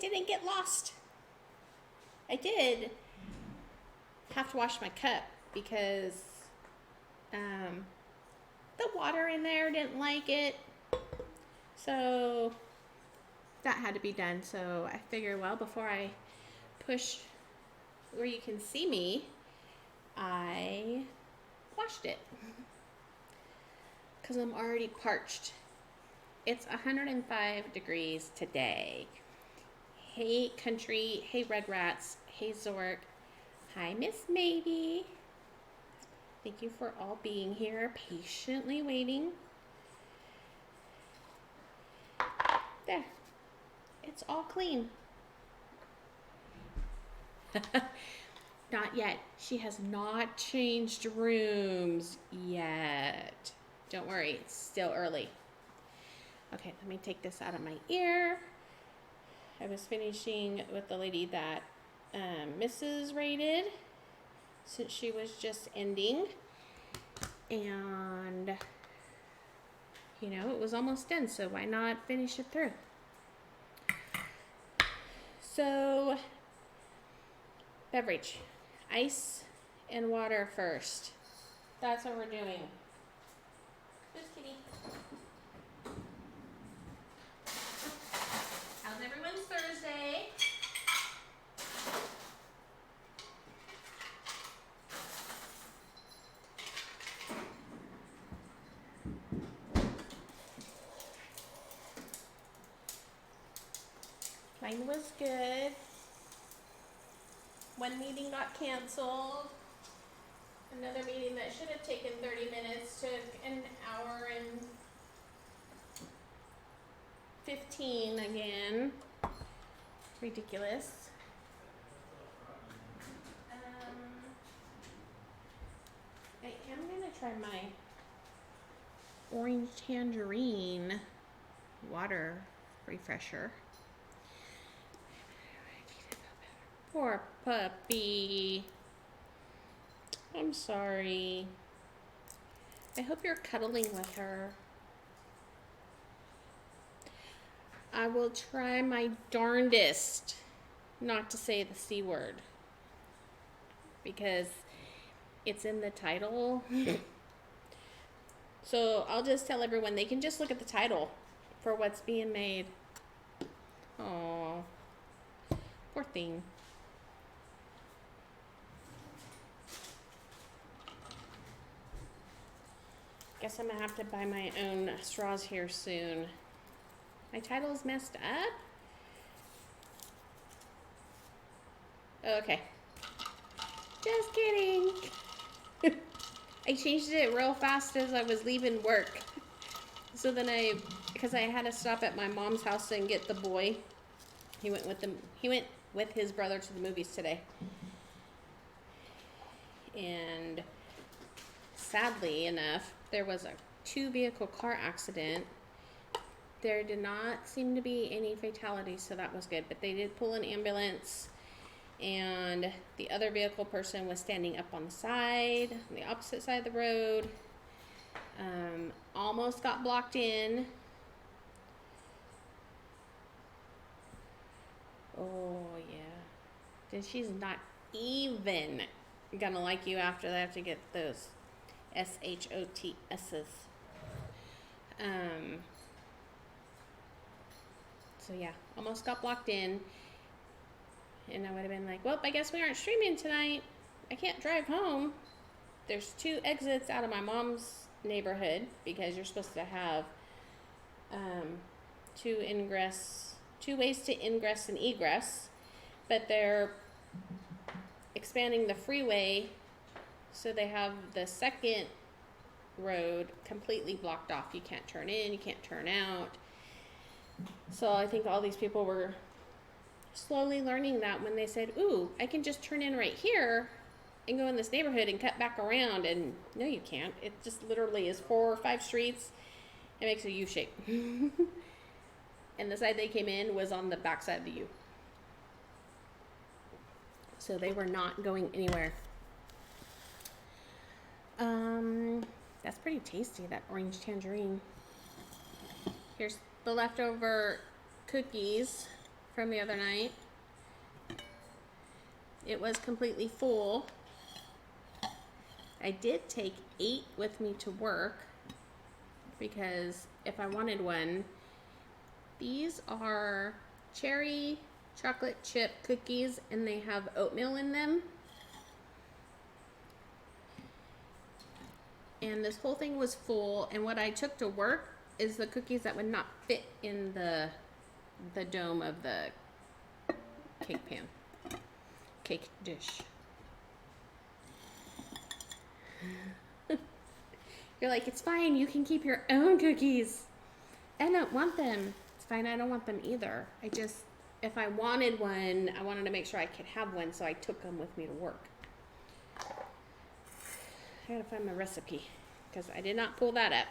didn't get lost. I did have to wash my cup because the water in there didn't like it. So that had to be done. So I figured, well, before I push where you can see me, I washed it because I'm already parched. It's 105 degrees today. Hey country, hey red rats, hey Zork, hi Miss Maybe. Thank you for all being here, patiently waiting. There, it's all clean. Not yet. She has not changed rooms yet. Don't worry, it's still early. Okay, let me take this out of my ear. I was finishing with the lady that Mrs. rated since she was just ending. And, you know, it was almost done, so why not finish it through? So, beverage. Ice and water first. That's what we're doing. Just kidding. How's everyone's Thursday? Mine was good. One meeting got canceled. Another meeting that should have taken 30 minutes took an hour and 15 again. Ridiculous. I am gonna try my orange tangerine water refresher. Poor puppy. I'm sorry. I hope you're cuddling with her. I will try my darndest not to say the C word because it's in the title. So I'll just tell everyone they can just look at the title for what's being made. Oh, poor thing. Guess I'm gonna have to buy my own straws here soon. My title's messed up. Okay. Just kidding. I changed it real fast as I was leaving work. So then because I had to stop at my mom's house and get the boy. He went with his brother to the movies today. And sadly enough, there was a 2-vehicle car accident. There did not seem to be any fatalities, so that was good. But they did pull an ambulance, and the other vehicle person was standing up on the side, on the opposite side of the road. Almost got blocked in. Oh, yeah. Then she's not even gonna like you after they have to get those SHOTS's. So yeah, almost got blocked in. And I would have been like, well, I guess we aren't streaming tonight. I can't drive home. There's 2 exits out of my mom's neighborhood because you're supposed to have 2 ways to ingress and egress. But they're expanding the freeway, so they have the second road completely blocked off. You can't turn in, you can't turn out. So I think all these people were slowly learning that when they said, ooh, I can just turn in right here and go in this neighborhood and cut back around. And no, you can't. It just literally is 4 or 5 streets. It makes a U shape. And the side they came in was on the back side of the U. So they were not going anywhere. That's pretty tasty, that orange tangerine. Here's the leftover cookies from the other night. It was completely full. I did take 8 with me to work because if I wanted one, these are cherry chocolate chip cookies and they have oatmeal in them. And this whole thing was full, and what I took to work is the cookies that would not fit in the dome of the cake dish. You're like, it's fine, you can keep your own cookies. I don't want them. It's fine, I don't want them either. If I wanted one, I wanted to make sure I could have one, so I took them with me to work. I gotta find my recipe because I did not pull that up.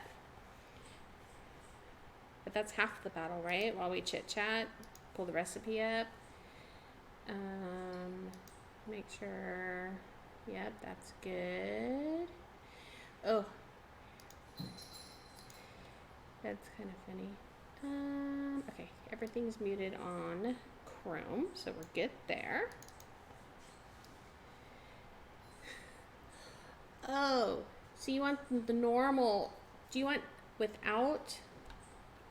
But that's half the battle, right? While we chit chat, pull the recipe up. Make sure. Yep, that's good. Oh, that's kind of funny. Okay, everything's muted on Chrome, so we're good there. Oh, so you want the normal, do you want without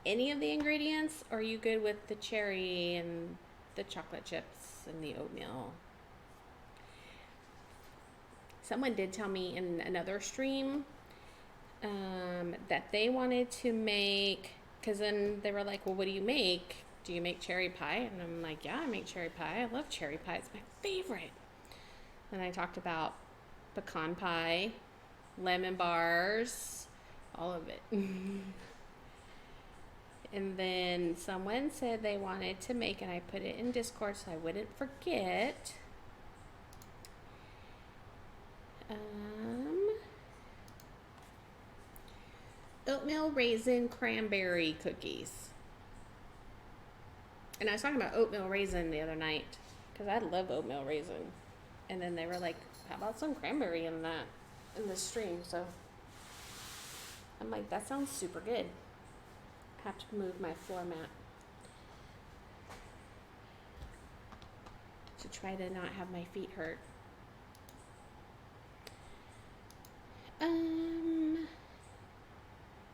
any of the ingredients, or are you good with the cherry and the chocolate chips and the oatmeal? Someone did tell me in another stream that they wanted to make, because then they were like, well, what do you make? Do you make cherry pie? And I'm like, yeah, I make cherry pie. I love cherry pie. It's my favorite. And I talked about pecan pie, lemon bars, all of it. And then someone said they wanted to make, and I put it in Discord so I wouldn't forget. Oatmeal raisin cranberry cookies. And I was talking about oatmeal raisin the other night because I love oatmeal raisin. And then they were like, how about some cranberry in the stream? So I'm like, that sounds super good. I have to move my floor mat to try to not have my feet hurt.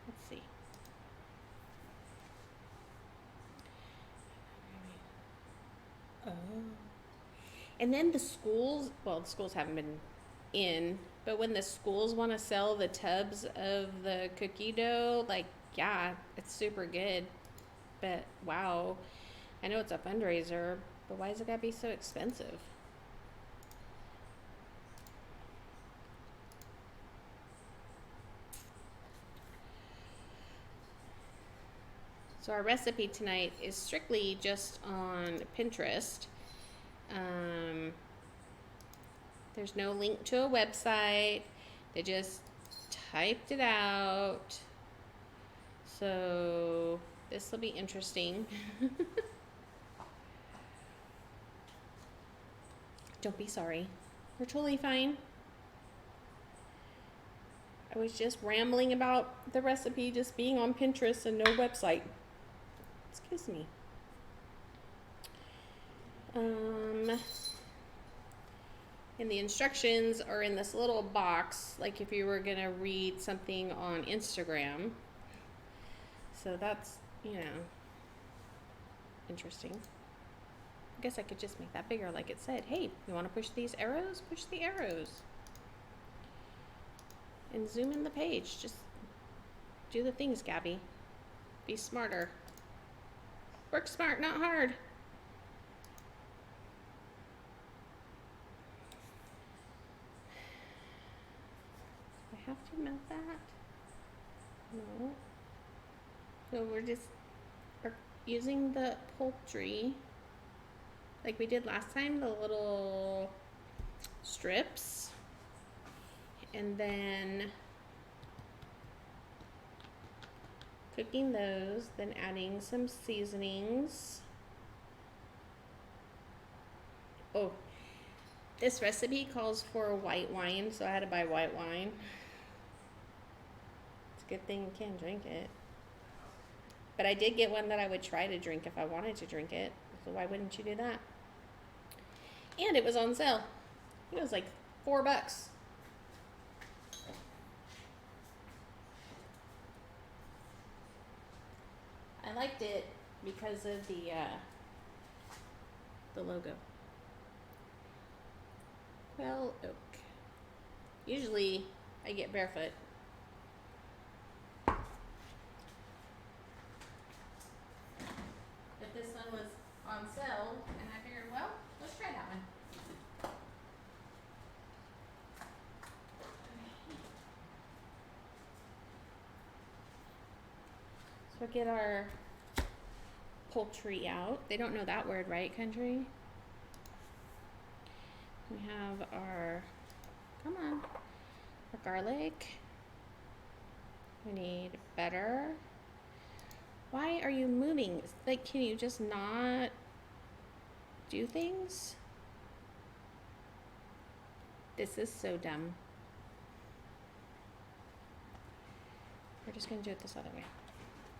Let's see. Oh. And then the schools haven't been in, but when the schools want to sell the tubs of the cookie dough, like, yeah, it's super good. But wow, I know it's a fundraiser, but why does it gotta be so expensive? So our recipe tonight is strictly just on Pinterest. There's no link to a website. They just typed it out. So this will be interesting. Don't be sorry. We're totally fine. I was just rambling about the recipe just being on Pinterest and no website. Excuse me. And the instructions are in this little box, like if you were gonna read something on Instagram. So that's, interesting. I guess I could just make that bigger, like it said, hey, you wanna push these arrows? Push the arrows. And zoom in the page. Just do the things, Gabby. Be smarter. Work smart, not hard. Do I have to melt that? No. So we're just using the poultry like we did last time, the little strips. And then cooking those, then adding some seasonings. Oh, this recipe calls for white wine, so I had to buy white wine. It's a good thing you can't drink it. But I did get one that I would try to drink if I wanted to drink it. So why wouldn't you do that? And it was on sale. It was like $4. I liked it because of the logo. Quail oak. Usually I get barefoot. But this one was on sale and I figured, well, let's try that one. So we'll get our poultry out. They don't know that word, right, country? We have our, come on, our garlic. We need butter. Why are you moving? Like, can you just not do things? This is so dumb. We're just gonna do it this other way.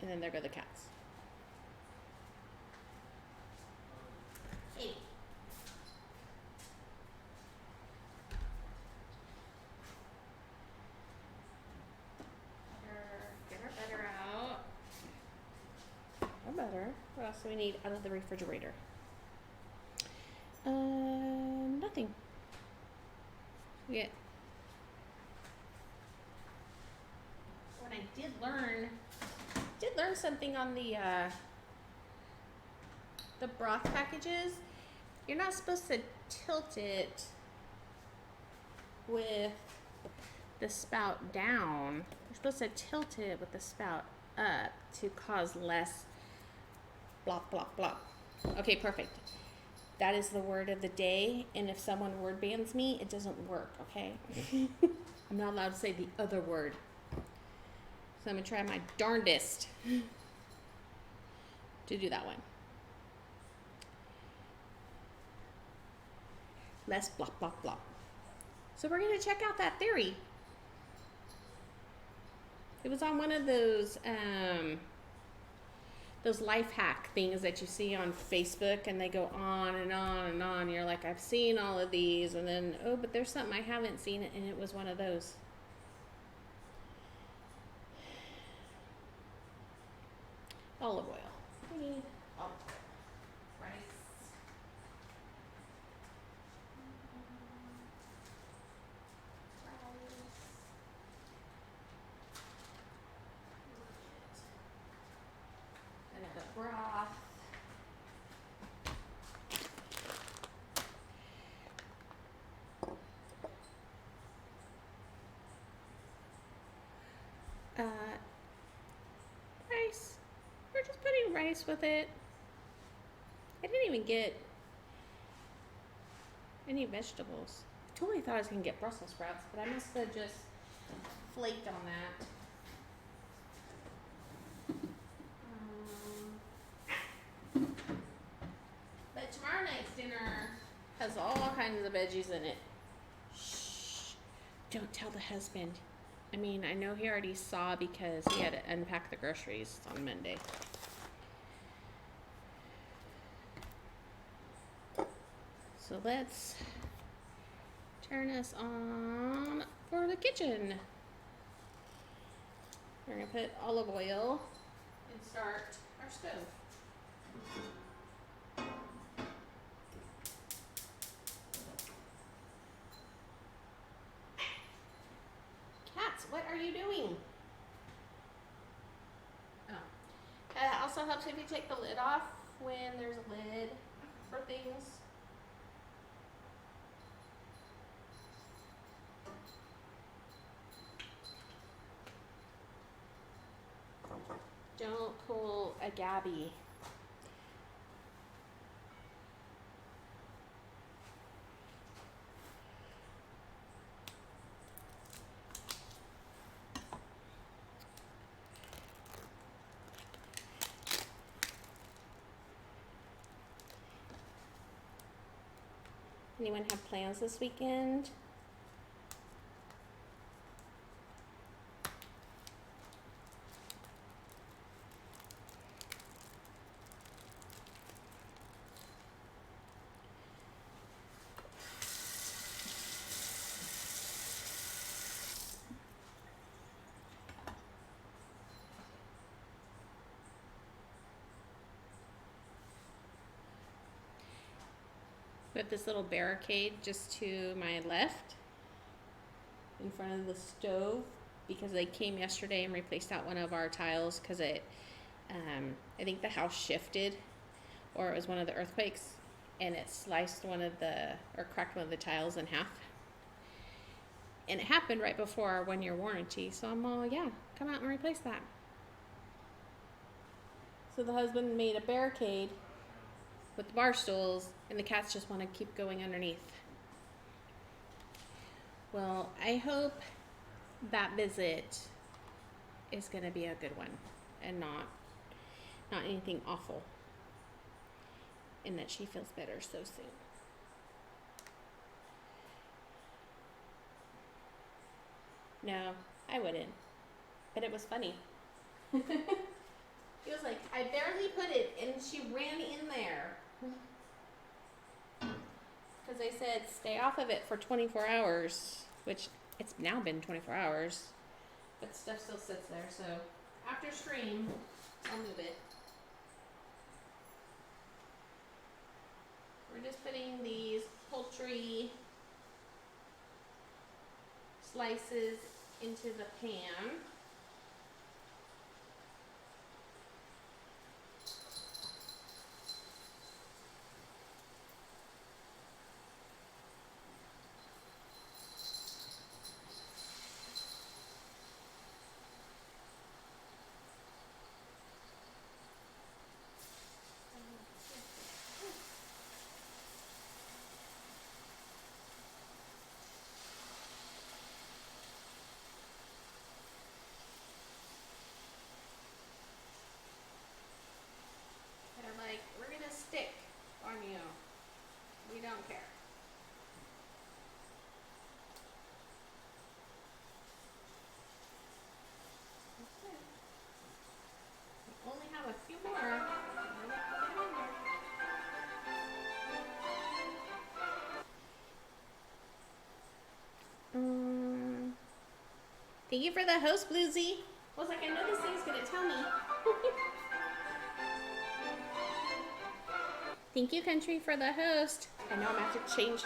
And then there go the cats. Hey. Get our butter out. Our butter. What else do we need out of the refrigerator? Nothing. Yeah. What I did learn something on the broth packages. You're not supposed to tilt it with the spout down. You're supposed to tilt it with the spout up to cause less blop, blop, blop. Okay, perfect. That is the word of the day, and if someone word bans me, it doesn't work, okay? I'm not allowed to say the other word. So I'm gonna try my darndest to do that one. Less blop, blop, blop. So we're gonna check out that theory. It was on one of those life hack things that you see on Facebook, and they go on and on and on. You're like, I've seen all of these, and then, oh, but there's something I haven't seen, and it was one of those. Olive oil. We need olive oil. Rice. And the broth. Rice. We're just putting rice with it. I didn't even get any vegetables. I totally thought I was gonna get Brussels sprouts, but I must have just flaked on that. But tomorrow night's dinner has all kinds of veggies in it. Shh. Don't tell the husband. I mean, I know he already saw because he had to unpack the groceries on Monday. So let's turn us on for the kitchen. We're gonna put olive oil and start our stove. Cats, what are you doing? Oh. It also helps if you take the lid off when there's a lid for things. Don't pull a Gabby. Anyone have plans this weekend? We have this little barricade just to my left in front of the stove because they came yesterday and replaced out one of our tiles because I think the house shifted or it was one of the earthquakes and it sliced or cracked one of the tiles in half. And it happened right before our 1-year warranty. So I'm all, yeah, come out and replace that. So the husband made a barricade with the bar stools, and the cats just want to keep going underneath. Well, I hope that visit is going to be a good one and not anything awful. And that she feels better so soon. No, I wouldn't. But it was funny. He was like, I barely put it, and she ran in there. Because they said, stay off of it for 24 hours, which it's now been 24 hours. But stuff still sits there, so after stream, I'll move it. We're just putting these poultry slices into the pan. They're like, we're gonna stick on you. We don't care. Okay. We only have a few more. Thank you for the host, Bluesy. I was like, I know this thing's gonna tell me. Thank you, Country, for the host. I know I'm gonna have to change.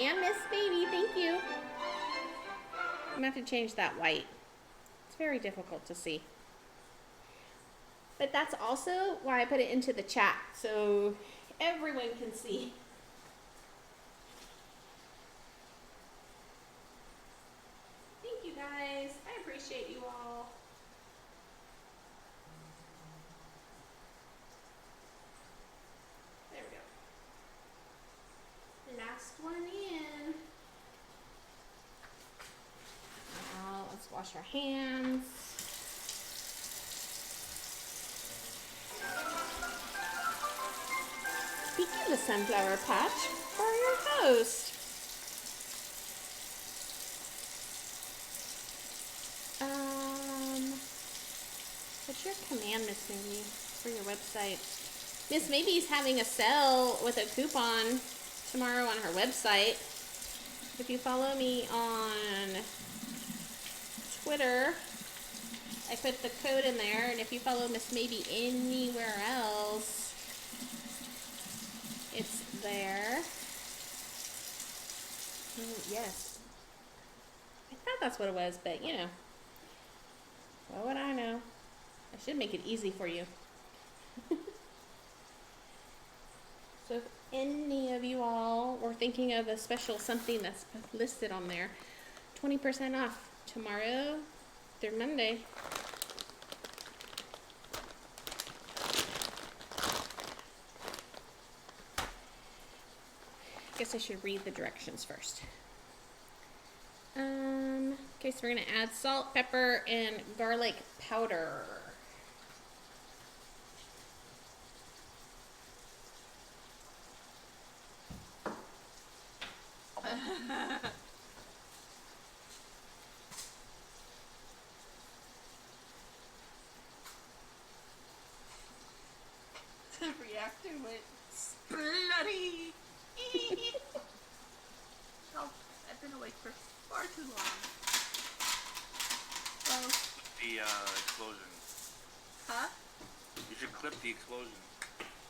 And Miss Baby, thank you. I'm gonna have to change that white. It's very difficult to see. But that's also why I put it into the chat, so everyone can see. Thank you guys. I appreciate you all. There we go. Last one in. Now let's wash our hands. Speaking of the sunflower patch, for your host. What's your command, Miss Maybe, for your website? Miss Maybe's having a sale with a coupon tomorrow on her website. If you follow me on Twitter, I put the code in there, and if you follow Miss Maybe anywhere else, it's there. Oh, yes. I thought that's what it was, but you know. What would I know? I should make it easy for you. So if any of you all were thinking of a special something that's listed on there, 20% off tomorrow through Monday. I guess I should read the directions first. Okay, so we're gonna add salt, pepper, and garlic powder. The reactor went bloody. Oh, I've been awake for far too long. Well, The explosion. huh? You should clip the explosion.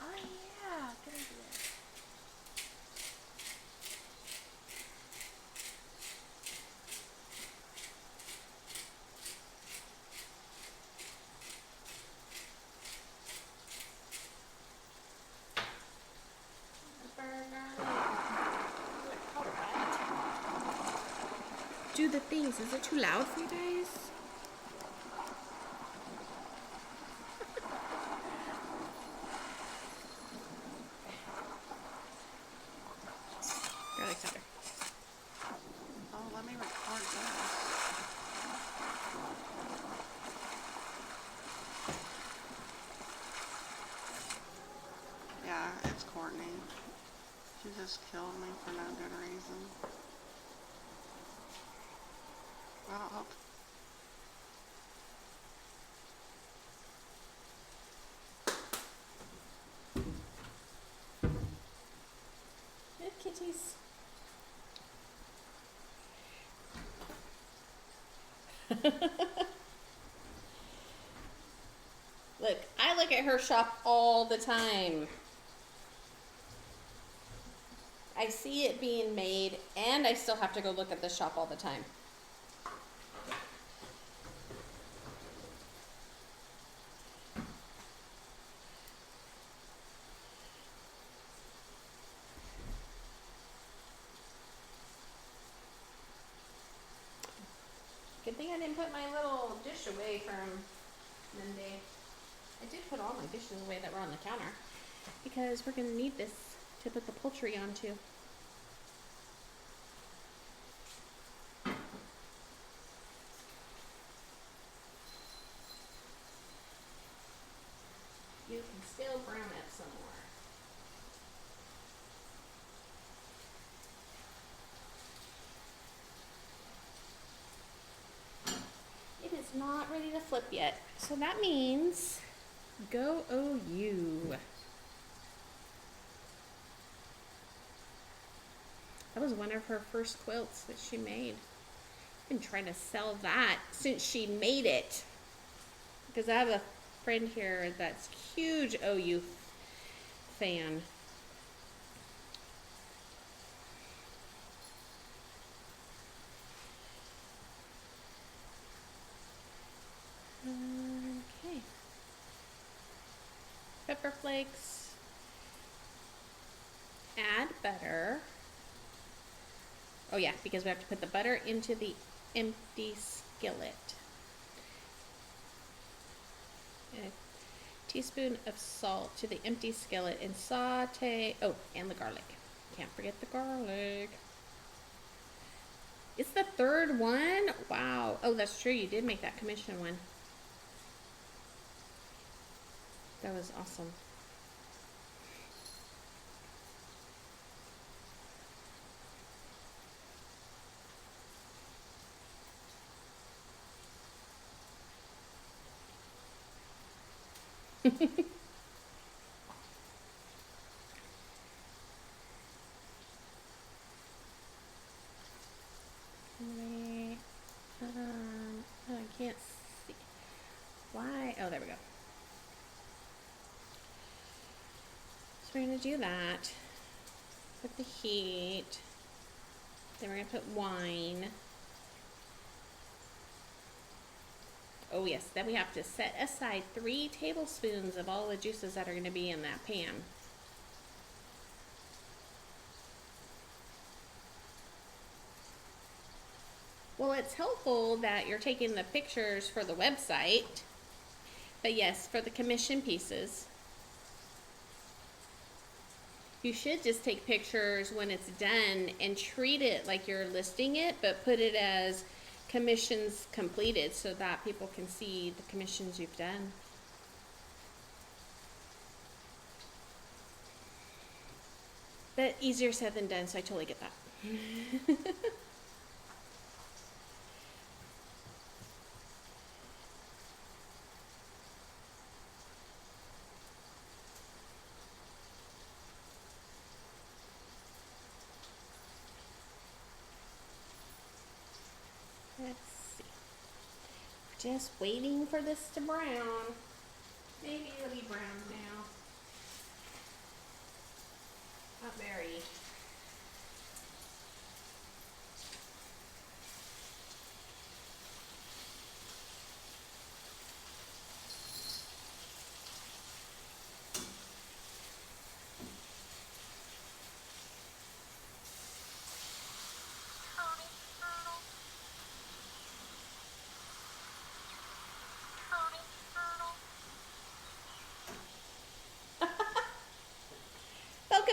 Oh yeah, good idea. the things. Is it too loud for you guys? Garlic powder. Oh, let me record this. Yeah, it's Courtney. She just killed me for no good reason. Well, hope. Good kitties. Look, I look at her shop all the time. I see it being made, and I still have to go look at the shop all the time. Good thing I didn't put my little dish away from Monday. I did put all my dishes away that were on the counter because we're going to need this to put the poultry onto. You can still brown it some more. It is not ready to flip yet, so that means go OU. That was one of her first quilts that she made. I've been trying to sell that since she made it. Because I have a friend here that's huge OU fan. Okay. Pepper flakes. Add butter. Oh yeah, because we have to put the butter into the empty skillet. A teaspoon of salt to the empty skillet and saute. Oh, and the garlic. Can't forget the garlic. It's the third one? Wow. Oh, that's true. You did make that commission one. That was awesome. Oh, I can't see. Why? Oh, there we go. So we're going to do that. Put the heat. Then we're going to put wine. Oh yes, then we have to set aside 3 tablespoons of all the juices that are going to be in that pan. Well, it's helpful that you're taking the pictures for the website, but yes, for the commission pieces, you should just take pictures when it's done and treat it like you're listing it, but put it as commissions completed so that people can see the commissions you've done. But easier said than done, so I totally get that. Let's see. We're just waiting for this to brown. Maybe it'll be brown now. Not very.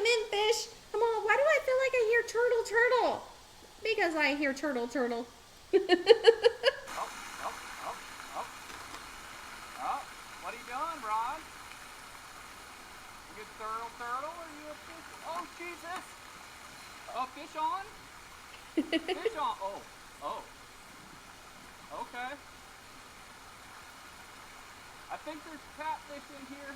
Come in, fish. Come on. Why do I feel like I hear turtle, turtle? Because I hear turtle, turtle. Oh, oh, oh, oh. Oh, what are you doing, Ron? You a turtle, or you a fish? Oh, Jesus! Oh, fish on? Fish on. Oh, oh. Okay. I think there's catfish in here.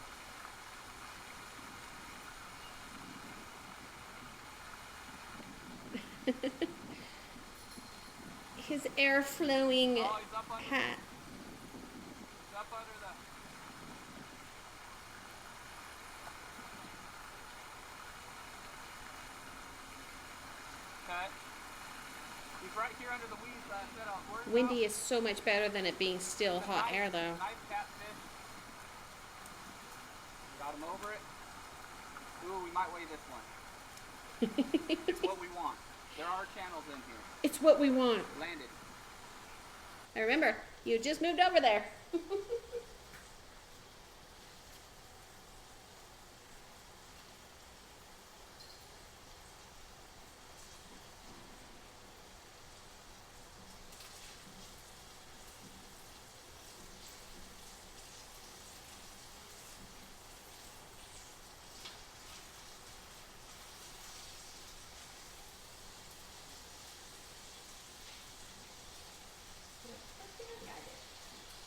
His air flowing Oh, he's up under hat. He's up under the. Okay. He's right here under the weeds that I said on. Where's Windy is so much better than it being still hot air, though. Nice catfish. Got him over it. Ooh, we might weigh this one. It's what we want. There are channels in here. It's what we want. Landed. I remember, you just moved over there.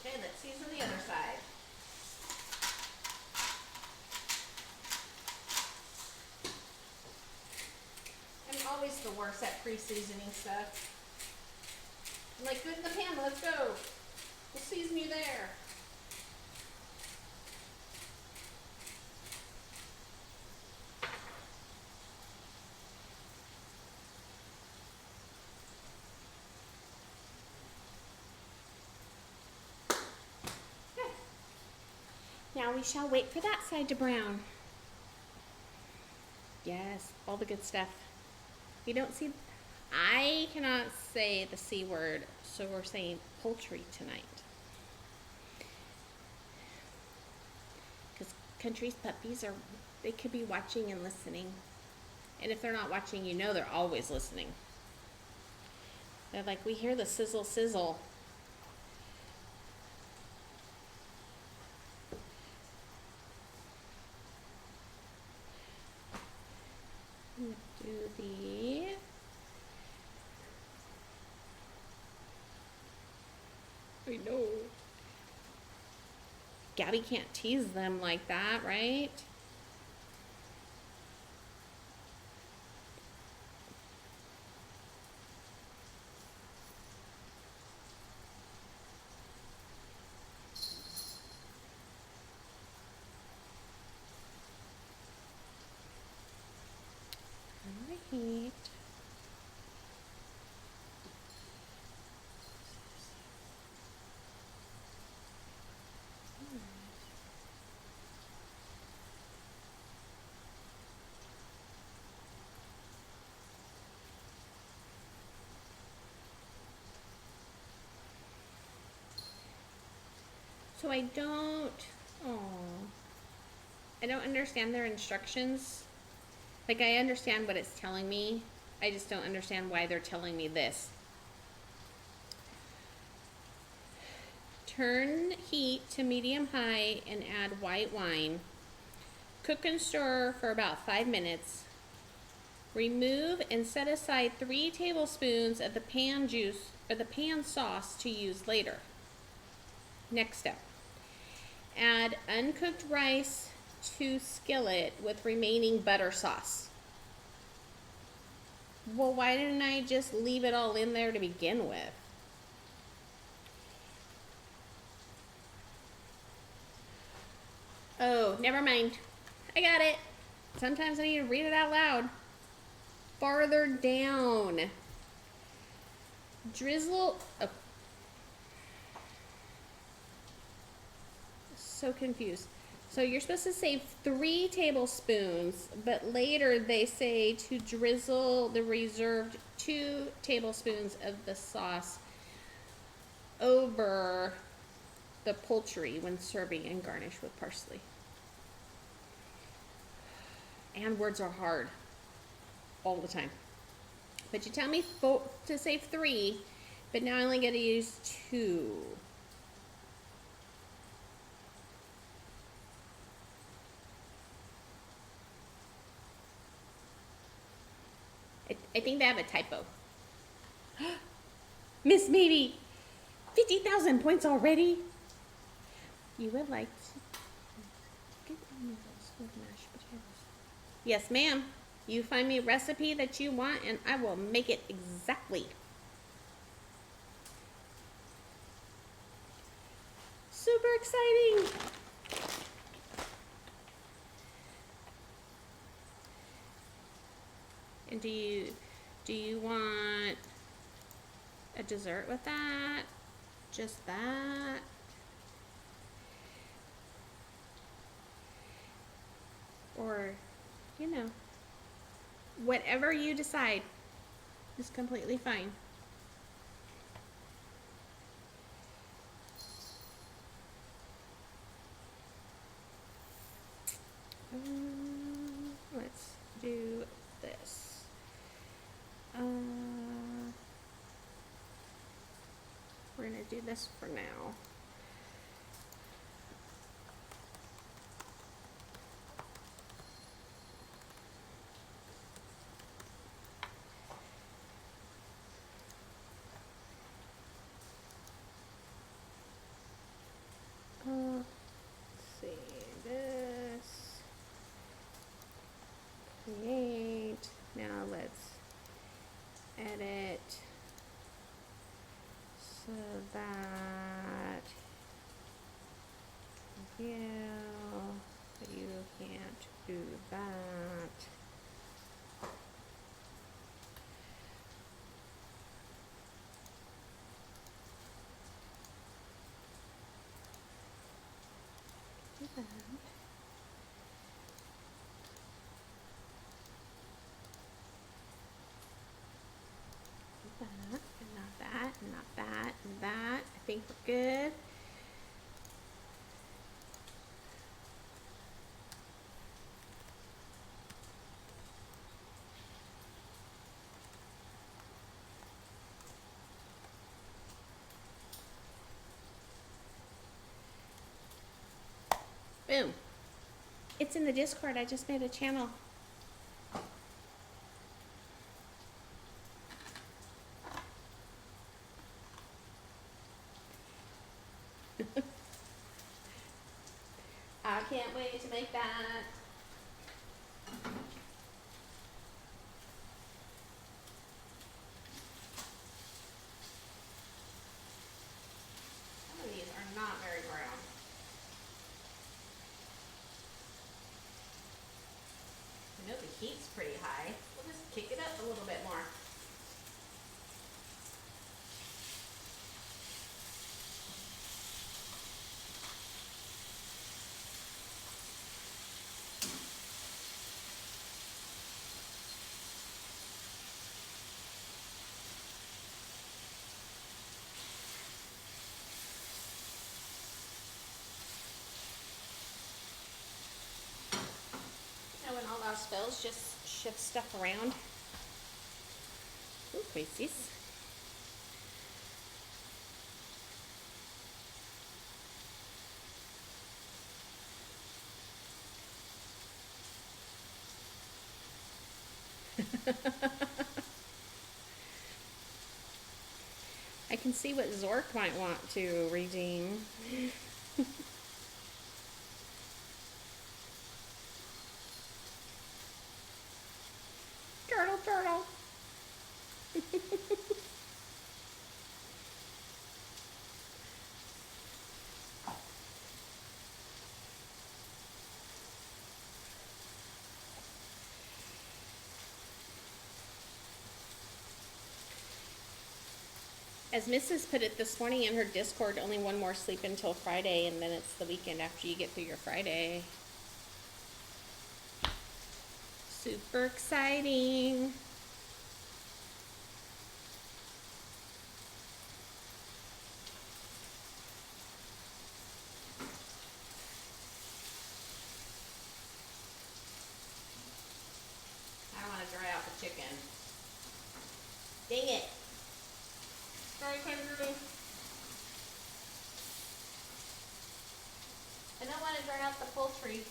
Okay, let's season the other side. I'm always the worst at pre-seasoning stuff. I'm like, good in the pan, let's go. We'll season you there. Okay. Now we shall wait for that side to brown. Yes, all the good stuff. You don't see, I cannot say the C word, so we're saying poultry tonight. Because Country's puppies are, they could be watching and listening. And if they're not watching, you know they're always listening. They're like, we hear the sizzle, sizzle. I'm gonna do the I know. Gabby can't tease them like that, right? Heat. So I don't, I don't understand their instructions. Like, I understand what it's telling me. I just don't understand why they're telling me this. Turn heat to medium-high and add white wine. Cook and stir for about 5 minutes. Remove and set aside 3 tablespoons of the pan juice or the pan sauce to use later. Next step. Add uncooked rice to skillet with remaining butter sauce. Well, why didn't I just leave it all in there to begin with? Oh, never mind. I got it. Sometimes I need to read it out loud. Farther down. Drizzle. Oh. So confused. So you're supposed to save 3 tablespoons, but later they say to drizzle the reserved 2 tablespoons of the sauce over the poultry when serving and garnish with parsley. and words are hard all the time. But you tell me to save 3, but now I only get to use 2. I think they have a typo. Miss Maybe, 50,000 points already? You would like to get noodles with mashed potatoes. Yes, ma'am. You find me a recipe that you want and I will make it exactly. Super exciting. And do you want a dessert with that? Just that? Or, you know, whatever you decide is completely fine. Let's do this. We're gonna do this for now. Let's see this. Create. Now let's edit so that you can't do that. Do that. That, and not that, and not that, and that. I think we're good. Boom. It's in the Discord. I just made a channel. I can't wait to make that. Some of these are not very brown. I know the heat's pretty high. We'll just kick it up a little bit more. Now when all else fails, just shift stuff around. Ooh, Macy's. I can see what Zork might want to redeem. Turtle, turtle. As Mrs. put it this morning in her Discord, only one more sleep until Friday, and then it's the weekend after you get through your Friday. Super exciting. chicken. Dang it. Sorry, kangaroo. I don't want to dry out the poultry.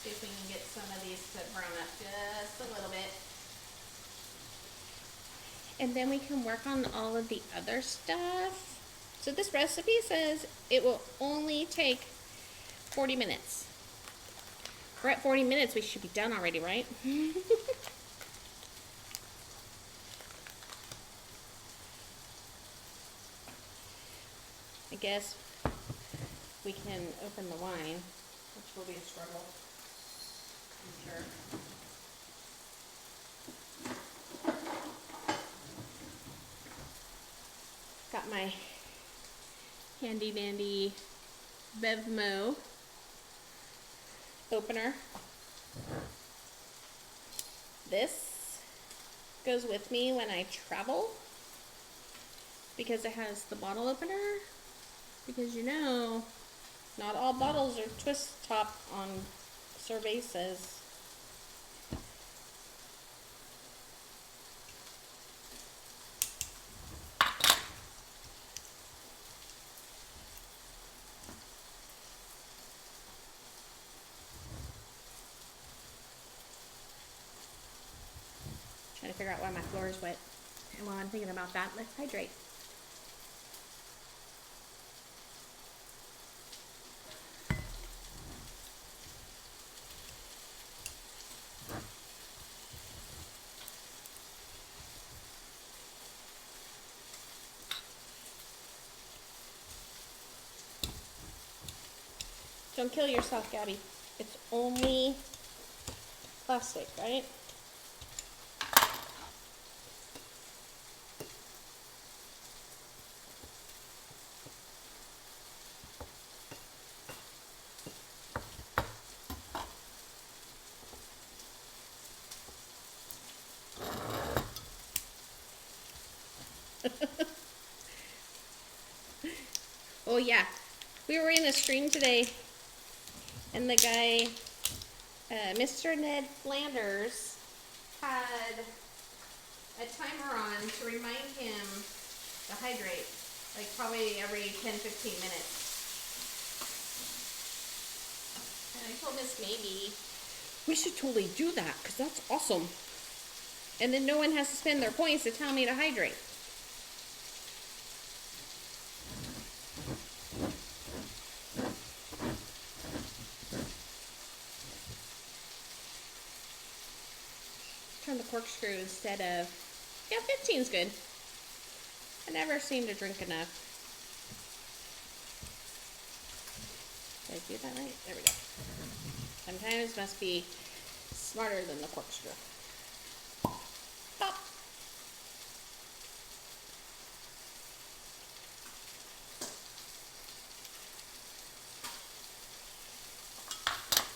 See if we can get some of these to brown up just a little bit. And then we can work on all of the other stuff. So this recipe says it will only take 40 minutes. We're at 40 minutes, we should be done already, right? I guess we can open the wine, which will be a struggle, I'm sure. Got my handy dandy Bevmo opener. This goes with me when I travel because it has the bottle opener, because you know not all bottles are twist top on cervezas. Trying to figure out why my floor is wet. And while I'm thinking about that, let's hydrate. Don't kill yourself, Gabby. It's only plastic, right? Oh yeah, we were in a stream today, and the guy, Mr. Ned Flanders, had a timer on to remind him to hydrate, like probably every 10-15 minutes. And I told Miss Maybe, we should totally do that, because that's awesome. And then no one has to spend their points to tell me to hydrate. Turn the corkscrew instead of, yeah, 15's good. I never seem to drink enough. Did I do that right? There we go. Sometimes must be smarter than the corkscrew. Pop.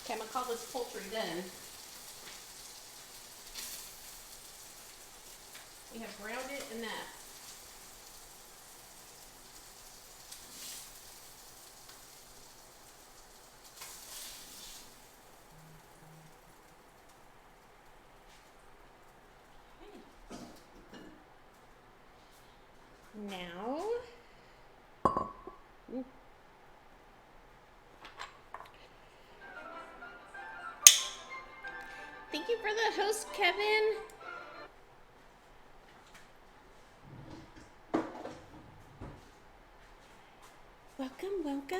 Okay, I'm gonna call this poultry done. We have browned it enough. Okay. Now, thank you for the host, Kevin. Welcome, welcome.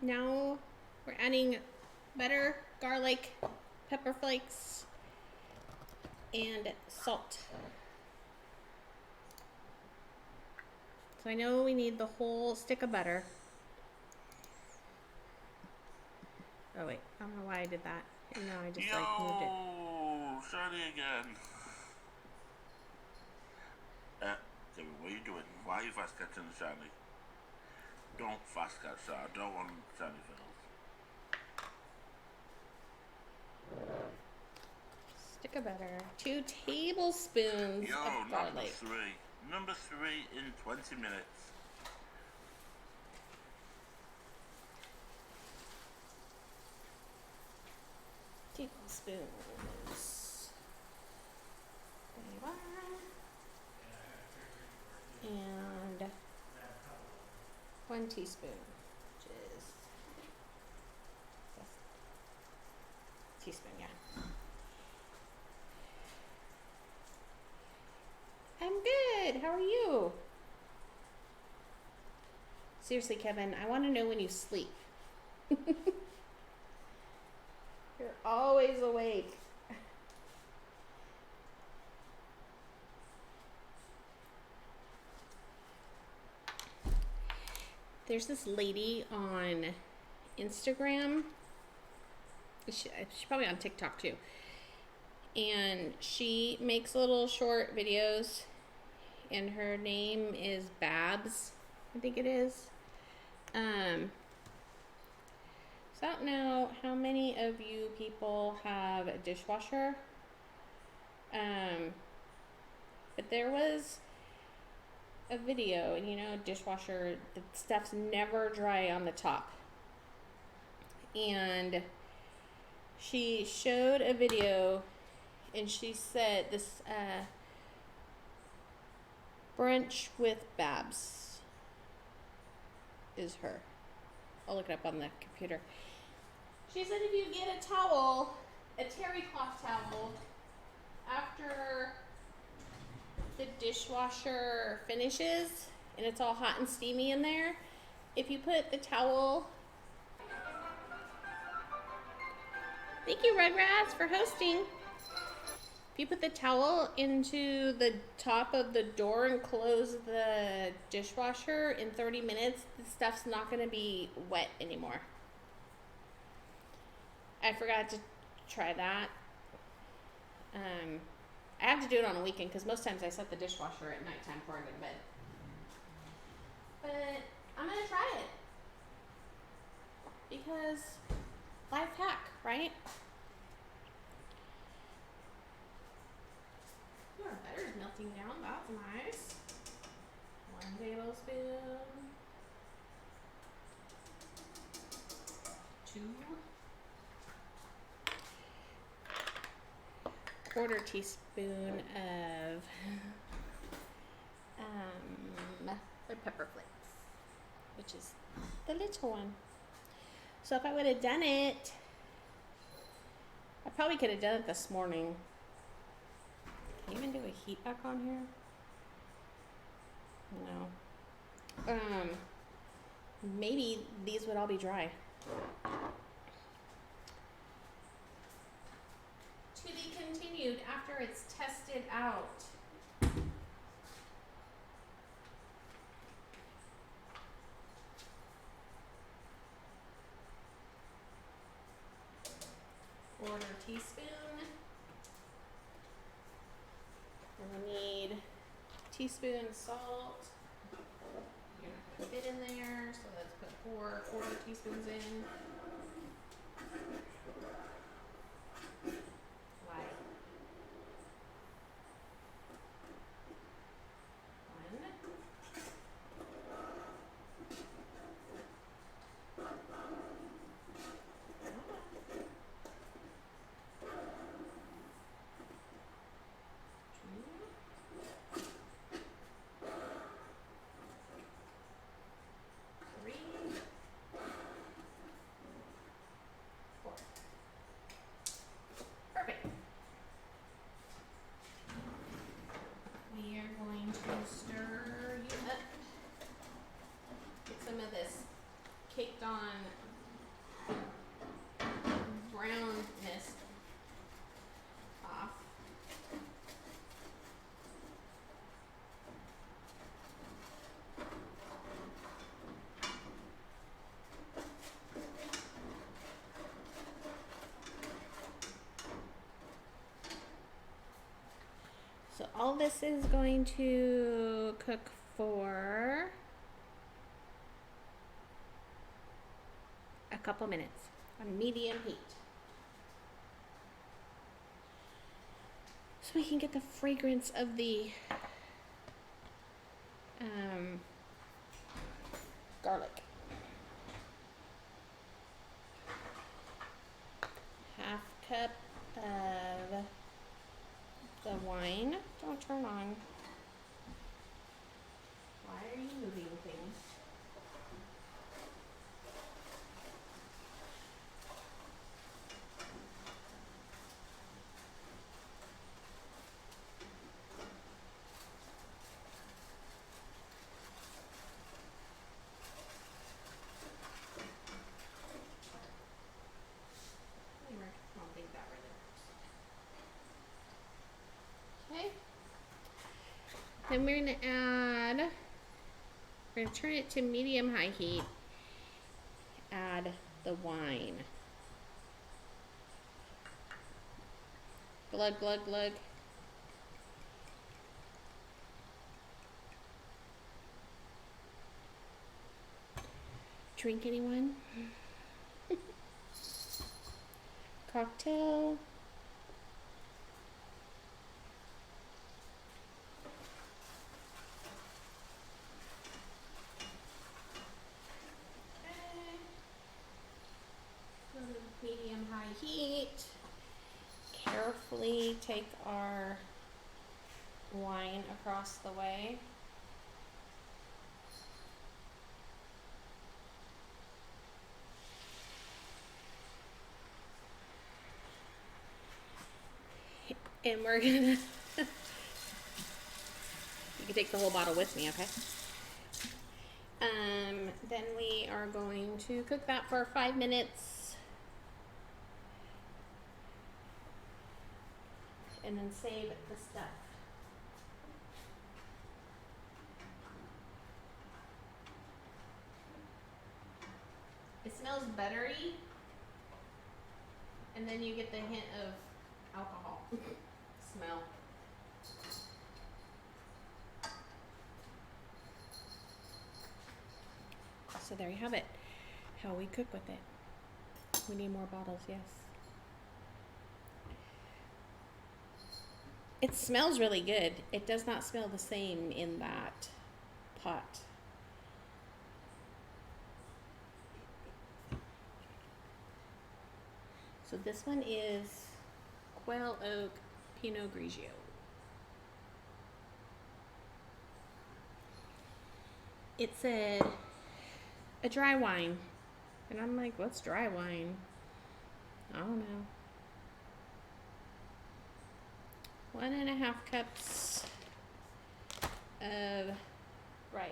Now we're adding butter, garlic, pepper flakes, and salt. So I know we need the whole stick of butter. Oh wait, I don't know why I did that. And now I just like moved it. Yo, Shirley again. Kevin, what are you doing? Why are you fast catching Shirley? Don't fast catch her. I don't want Shirley fails. Stick of butter. 2 tablespoons Yo, of number garlic. 3. Number 3 in 20 minutes. Tablespoons. There you are. And 1 teaspoon, which is this teaspoon, yeah. I'm good. How are you? Seriously, Kevin, I want to know when you sleep. You're always awake. There's this lady on Instagram. She's probably on TikTok too. And she makes little short videos. And her name is Babs, I think it is. So I don't know how many of you people have a dishwasher. But there was a video, and you know, dishwasher, the stuff's never dry on the top. And she showed a video, and she said this brunch with Babs is her. I'll look it up on the computer. She said if you get a towel, a terry cloth towel, after the dishwasher finishes and it's all hot and steamy in there, if you put the towel, thank you Rugrats for hosting. If you put the towel into the top of the door and close the dishwasher in 30 minutes, the stuff's not going to be wet anymore. I forgot to try that. I have to do it on a weekend because most times I set the dishwasher at nighttime before I go to bed. But I'm going to try it. Because life hack, right? Our butter's melting down. That's nice. 1 tablespoon. 2. 1/4 teaspoon of red pepper flakes, which is the little one. So if I would have done it, I probably could have done it this morning. Can you even do a heat back on here? No. Maybe these would all be dry. To be continued after it's tested out. Quarter teaspoon. We'll need teaspoon salt. You're gonna put a bit in there, so let's put 4 1/4 teaspoons in. Why? 1. 3, 4. Perfect. We are going to stir you up. Get some of this caked on brownness off. So all this is going to cook for a couple minutes on medium heat. So we can get the fragrance of the garlic. Half cup of the wine. Don't turn on. Why are you moving things? I don't think that really works. Okay. Then we're gonna turn it to medium high heat. Add the wine. Glug, glug, glug. Drink, anyone? Cocktail. Medium high heat. Carefully take our wine across the way. And we're gonna you can take the whole bottle with me, okay? Then we are going to cook that for 5 minutes. And then save the stuff. It smells buttery. And then you get the hint of alcohol smell. So there you have it. How we cook with it. We need more bottles, yes. It smells really good. It does not smell the same in that pot. So this one is Quail Oak Pinot Grigio. It said a dry wine. And I'm like, what's dry wine? I don't know. 1.5 cups of rice.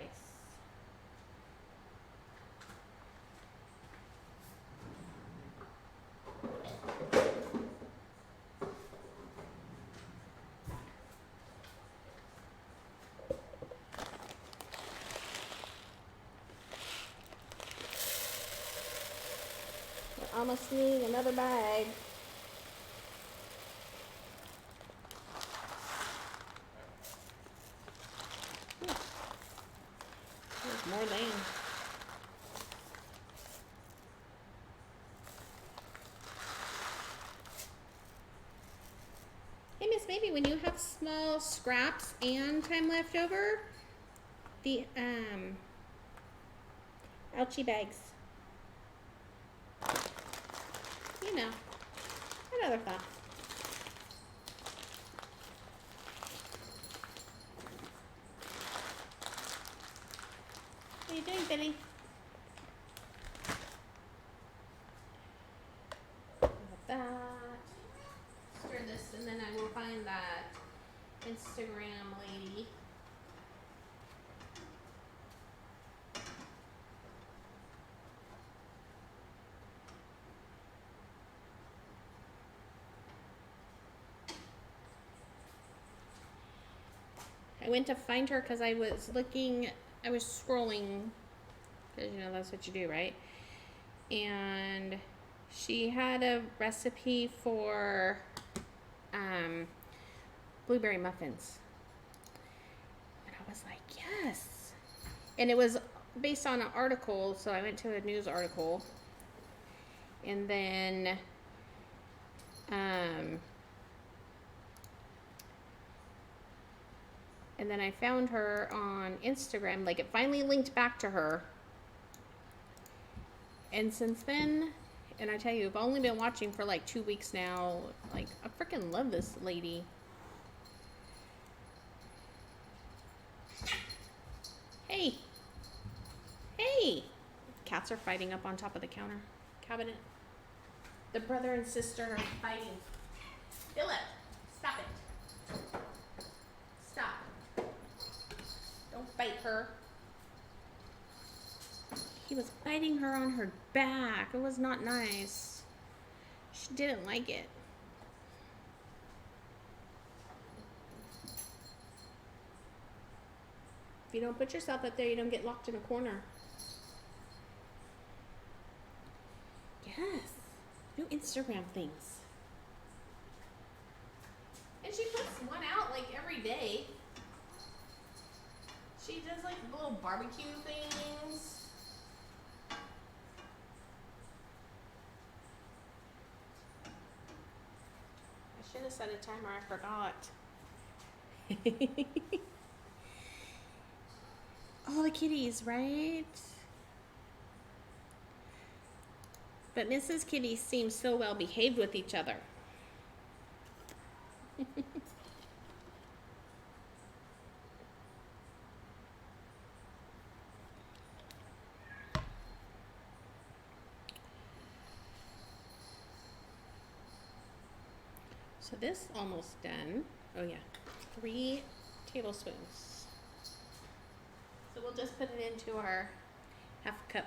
We're almost needing another bag. There's more than. Hey, Miss, maybe when you have small scraps and time left over, the ouchie bags. You know, another thought. What are you doing, Billy? Like that. Stir this, and then I will find that Instagram lady. I went to find her because I was scrolling, because you know that's what you do, right? And she had a recipe for blueberry muffins. And I was like, yes. And it was based on an article, so I went to a news article. And then And then I found her on Instagram. Like, it finally linked back to her. And since then, and I tell you, I've only been watching for like 2 weeks now. Like, I freaking love this lady. Hey. Hey. Cats are fighting up on top of the counter cabinet. The brother and sister are fighting. Philip, stop it. Stop. Don't bite her. He was biting her on her back. It was not nice. She didn't like it. If you don't put yourself up there, you don't get locked in a corner. Yes. Do Instagram things. And she puts one out like every day. She does like little barbecue things. I should have set a timer, I forgot. All the kitties, right? But Mrs. Kitty seems so well behaved with each other. So this almost done. Oh yeah, 3 tablespoons. So we'll just put it into our half cup.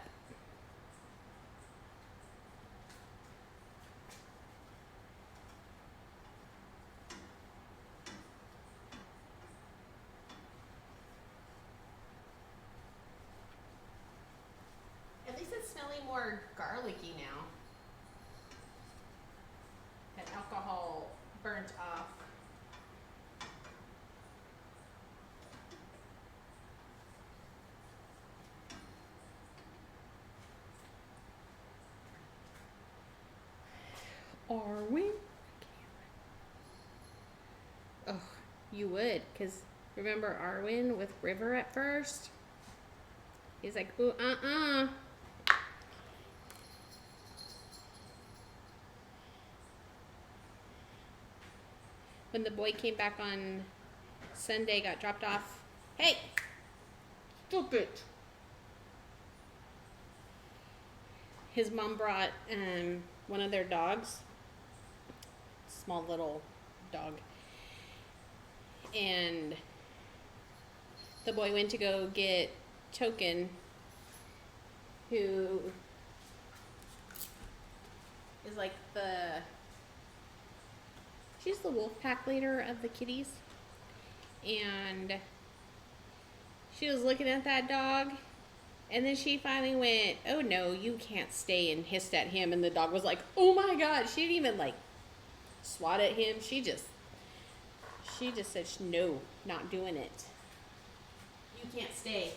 At least it's smelling more garlicky now. That alcohol burnt off. Are we? Oh, you would, because remember Arwen with River at first? He's like, ooh, When the boy came back on Sunday, got dropped off. Hey! Stop it! His mom brought one of their dogs. Small little dog. And the boy went to go get Token, who is like she's the wolf pack leader of the kitties. And she was looking at that dog, and then she finally went, oh no, you can't stay, and hissed at him, and the dog was like, oh my god. She didn't even like swat at him. She just said, no, not doing it. You can't stay.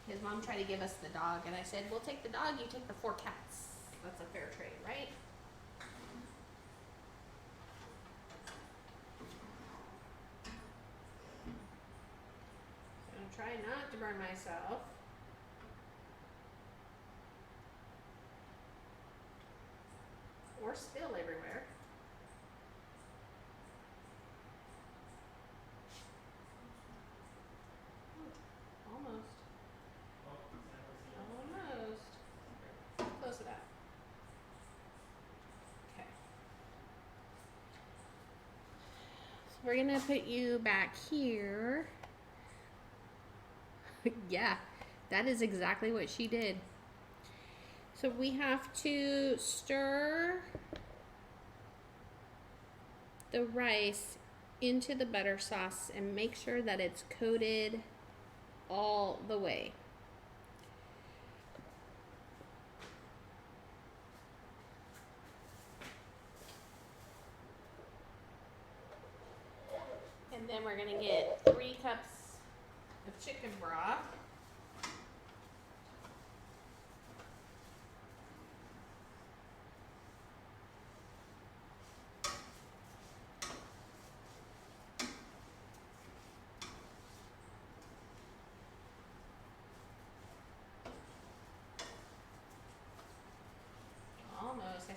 His mom tried to give us the dog, and I said, we'll take the dog, you take the 4 cats. That's a fair trade, right? So I'm trying not to burn myself. Or spill everywhere. Almost. Almost. Close it up. Okay. So we're gonna put you back here. Yeah, that is exactly what she did. So we have to stir the rice into the butter sauce and make sure that it's coated all the way. And then we're gonna get 3 cups of chicken broth.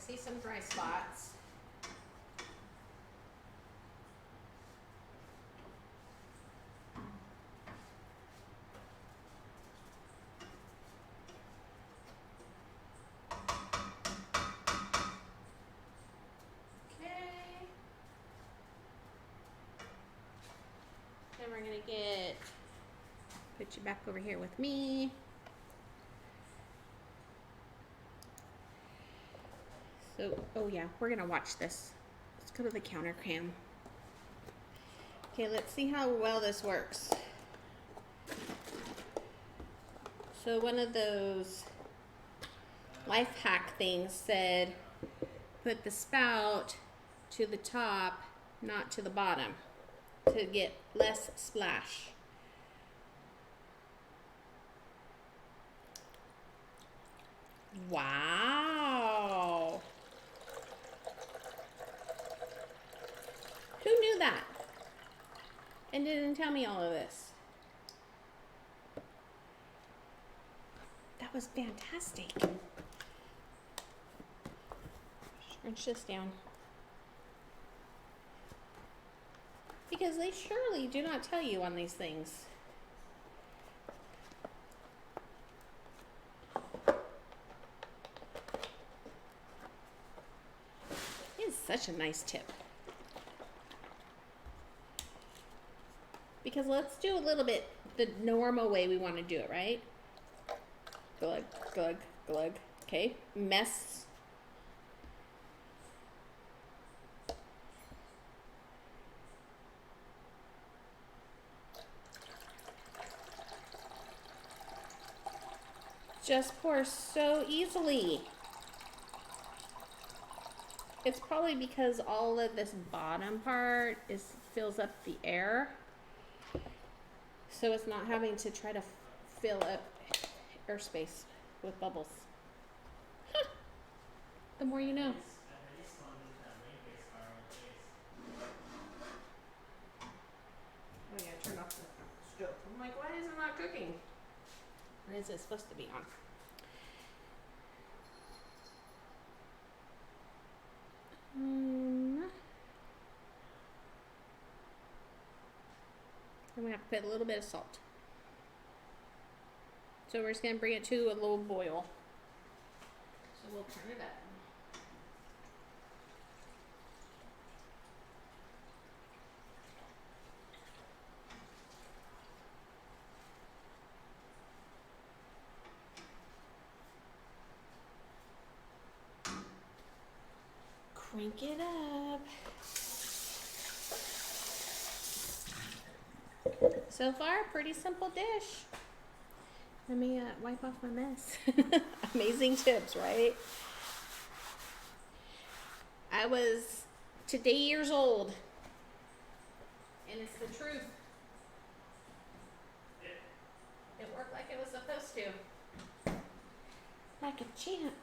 see some dry spots. Okay. Then we're gonna put you back over here with me. So, oh yeah, we're gonna watch this. Let's go to the counter cam. Okay, let's see how well this works. So one of those life hack things said, put the spout to the top, not to the bottom, to get less splash. Wow. Who knew that? And didn't tell me all of this. That was fantastic. Scrunch this down. Because they surely do not tell you on these things. It is such a nice tip. Because let's do a little bit the normal way we want to do it, right? Glug, glug, glug. Okay, mess. Just pours so easily. It's probably because all of this bottom part fills up the air. So it's not having to try to fill up airspace with bubbles. Huh. The more you know. Oh yeah, turn off the stove. I'm like, why is it not cooking? When is it supposed to be on? And we have to put a little bit of salt. So we're just gonna bring it to a low boil. So we'll turn it up. Crank it up. So far, pretty simple dish. Let me wipe off my mess. Amazing tips, right? I was today years old, and it's the truth. It worked like it was supposed to. Like a champ.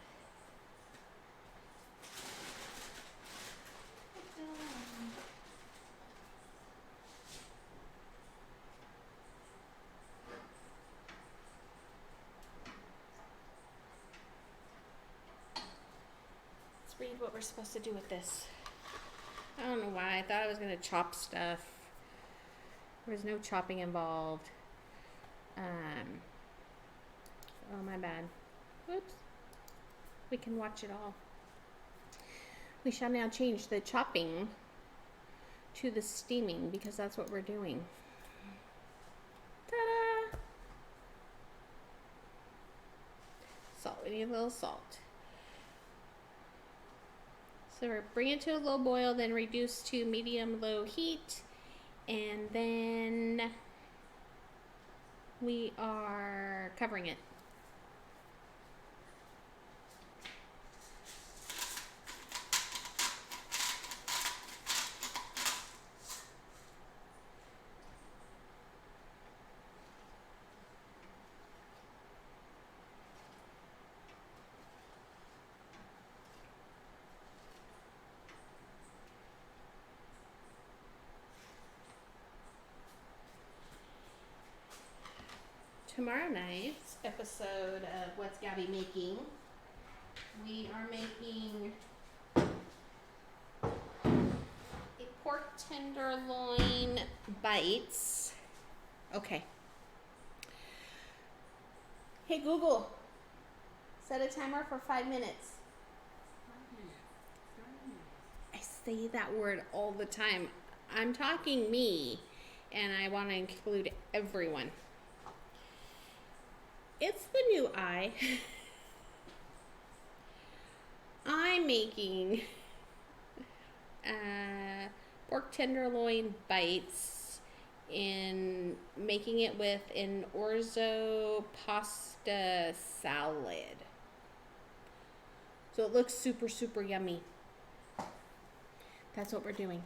Let's read what we're supposed to do with this. I don't know why. I thought I was going to chop stuff. There was no chopping involved. Oh, my bad. Oops. We can watch it all. We shall now change the chopping to the steaming because that's what we're doing. Ta-da! Salt. We need a little salt. So we're bringing it to a low boil, then reduce to medium-low heat, and then we are covering it. Tomorrow night's episode of What's Gabby Making, we are making tenderloin bites. Okay. Hey Google, set a timer for 5 minutes. I say that word all the time. I'm talking me, and I want to include everyone. It's the new I. I'm making pork tenderloin bites in making it with an orzo pasta salad. So it looks super, super yummy. That's what we're doing.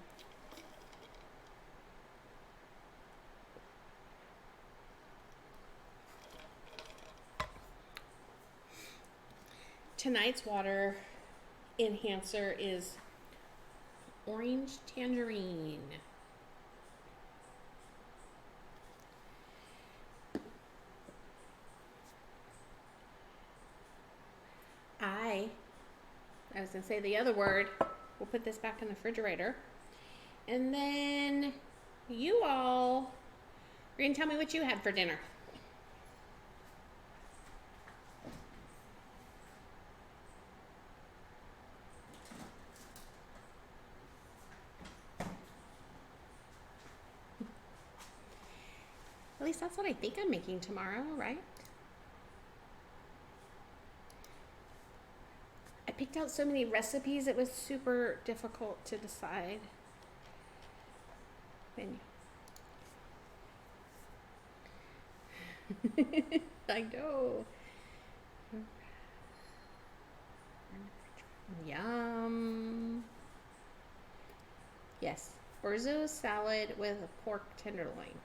Tonight's water enhancer is orange tangerine. I was gonna say the other word. We'll put this back in the refrigerator. And then you all are gonna tell me what you had for dinner. At least that's what I think I'm making tomorrow, right? I picked out so many recipes, it was super difficult to decide. Menu. I know. Yum. Yes, orzo salad with a pork tenderloin.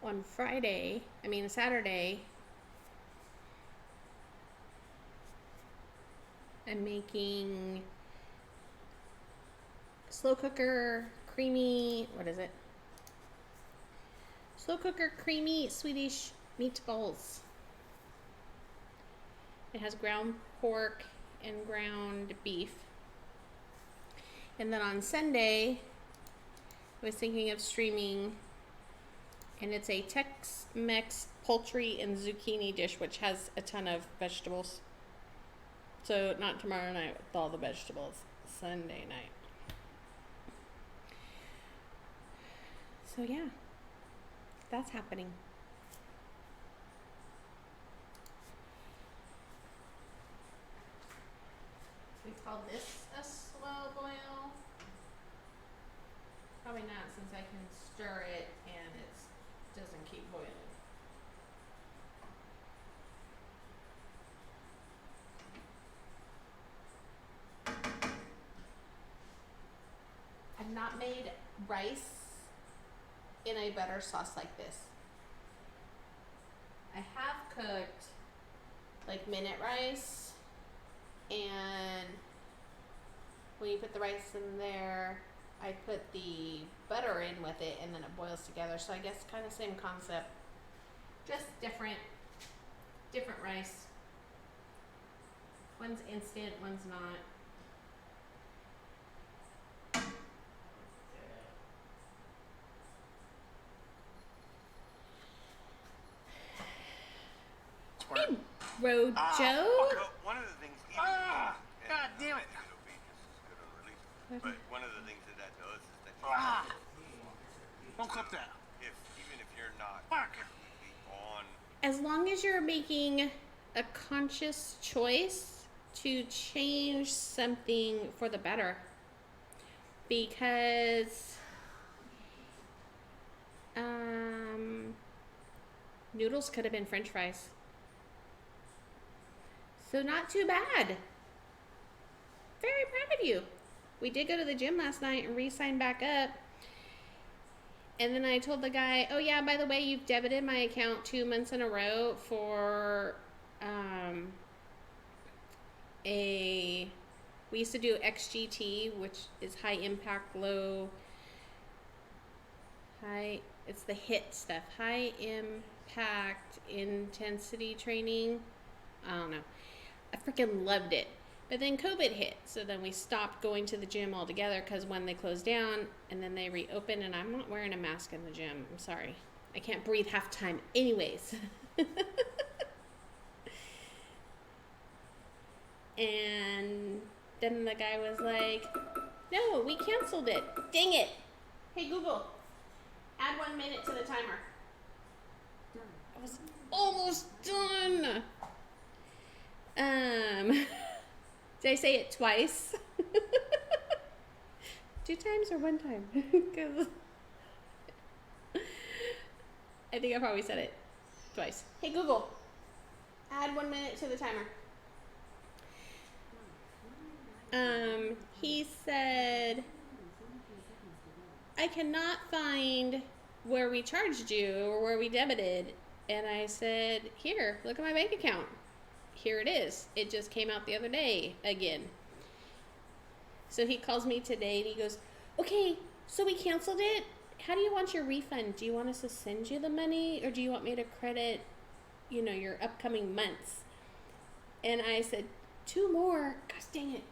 On Saturday, I'm making slow cooker creamy, slow cooker creamy Swedish meatballs. It has ground pork and ground beef. And then on Sunday, I was thinking of streaming, and it's a Tex-Mex poultry and zucchini dish, which has a ton of vegetables. So not tomorrow night with all the vegetables, Sunday night. So yeah, that's happening. We call this a slow boil. Probably not, since I can stir it and it doesn't keep boiling. I've not made rice in a butter sauce like this. I have cooked like minute rice, and when you put the rice in there, I put the butter in with it, and then it boils together. So I guess kind of same concept, just different rice. One's instant, one's not. Hey, Rojo. One of the things. God damn it! But one of the things that does is that Don't clip that. even if you're not Fuck. completely on, As long as you're making a conscious choice to change something for the better, because noodles could have been French fries. So not too bad. Very proud of you. We did go to the gym last night and re-sign back up. And then I told the guy, oh yeah, by the way, you've debited my account 2 months in a row for we used to do XGT, which is high impact, it's the HIIT stuff, high impact intensity training. I don't know. I freaking loved it. But then COVID hit, so then we stopped going to the gym altogether because when they closed down and then they reopened, and I'm not wearing a mask in the gym. I'm sorry. I can't breathe half the time anyways. And then the guy was like, no, we canceled it. Dang it. Hey, Google, add 1 minute to the timer. I was almost done. Did I say it twice? 2 times or 1 time? 'Cause I think I probably said it twice. Hey, Google, add 1 minute to the timer. He said, I cannot find where we charged you or where we debited. And I said, here, look at my bank account. Here it is. It just came out the other day again. So he calls me today and he goes, okay, so we canceled it. How do you want your refund? Do you want us to send you the money or do you want me to credit, your upcoming months? And I said, 2 more. Gosh dang it.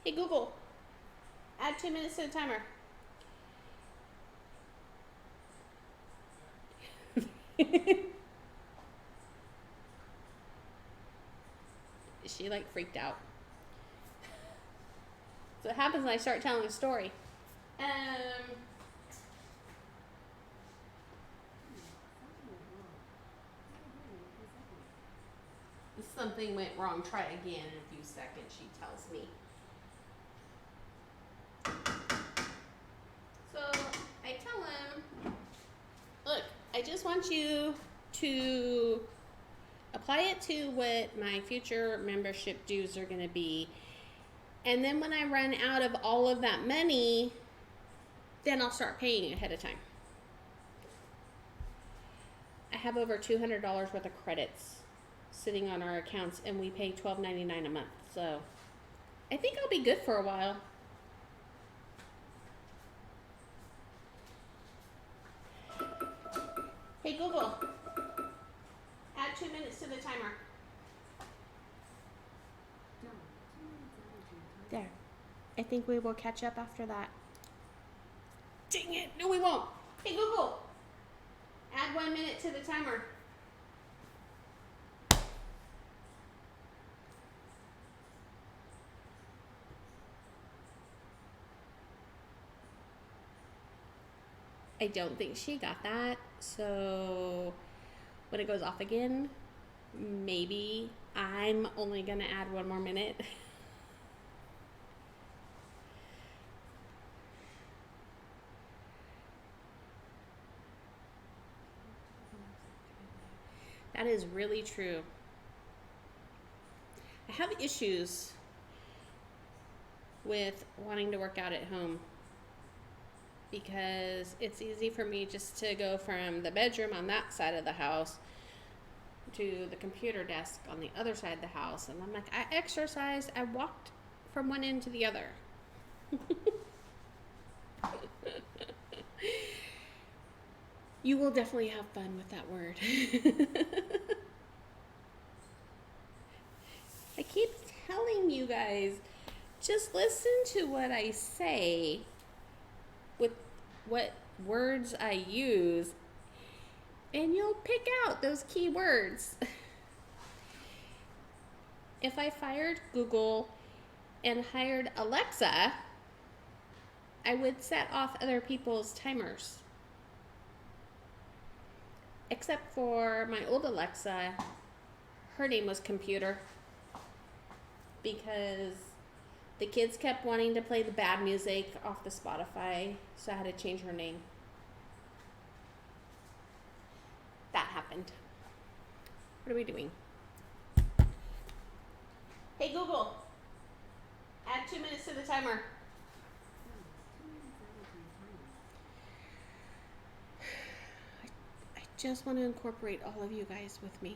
Hey, Google, add 2 minutes to the timer. She freaked out. So what happens when I start telling a story? Something went wrong. Try again in a few seconds, she tells me. So I tell him, look, I just want you to apply it to what my future membership dues are going to be. And then when I run out of all of that money, then I'll start paying ahead of time. I have over $200 worth of credits sitting on our accounts, and we pay $12.99 a month. So I think I'll be good for a while. Hey, Google, add 2 minutes to the timer. There. I think we will catch up after that. Dang it. No, we won't. Hey, Google, add 1 minute to the timer. I don't think she got that. So when it goes off again, maybe I'm only going to add 1 more minute. That is really true. I have issues with wanting to work out at home because it's easy for me just to go from the bedroom on that side of the house to the computer desk on the other side of the house. And I'm like, I exercised, I walked from one end to the other. You will definitely have fun with that word. I keep telling you guys, just listen to what I say with what words I use, and you'll pick out those key words. If I fired Google and hired Alexa, I would set off other people's timers. Except for my old Alexa, her name was Computer, because the kids kept wanting to play the bad music off the Spotify, so I had to change her name. That happened. What are we doing? Hey, Google, add 2 minutes to the timer. I just want to incorporate all of you guys with me.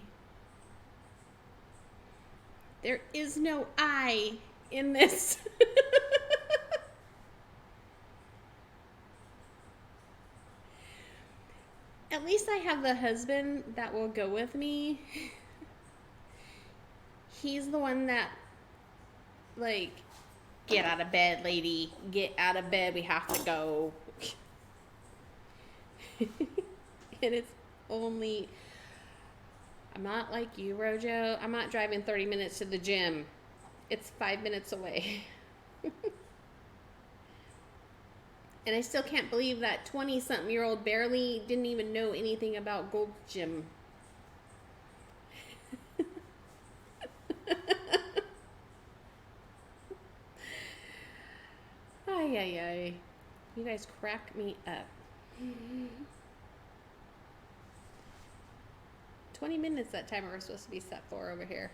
There is no I in this. At least I have the husband that will go with me. he's the one that, like, get out of bed, lady. Get out of bed. We have to go. And it's only, I'm not like you, Rojo. I'm not driving 30 minutes to the gym. It's 5 minutes away. And I still can't believe that 20-something-year-old barely didn't even know anything about Gold's Gym. Ay, ay, ay. You guys crack me up. 20 minutes that timer was supposed to be set for over here.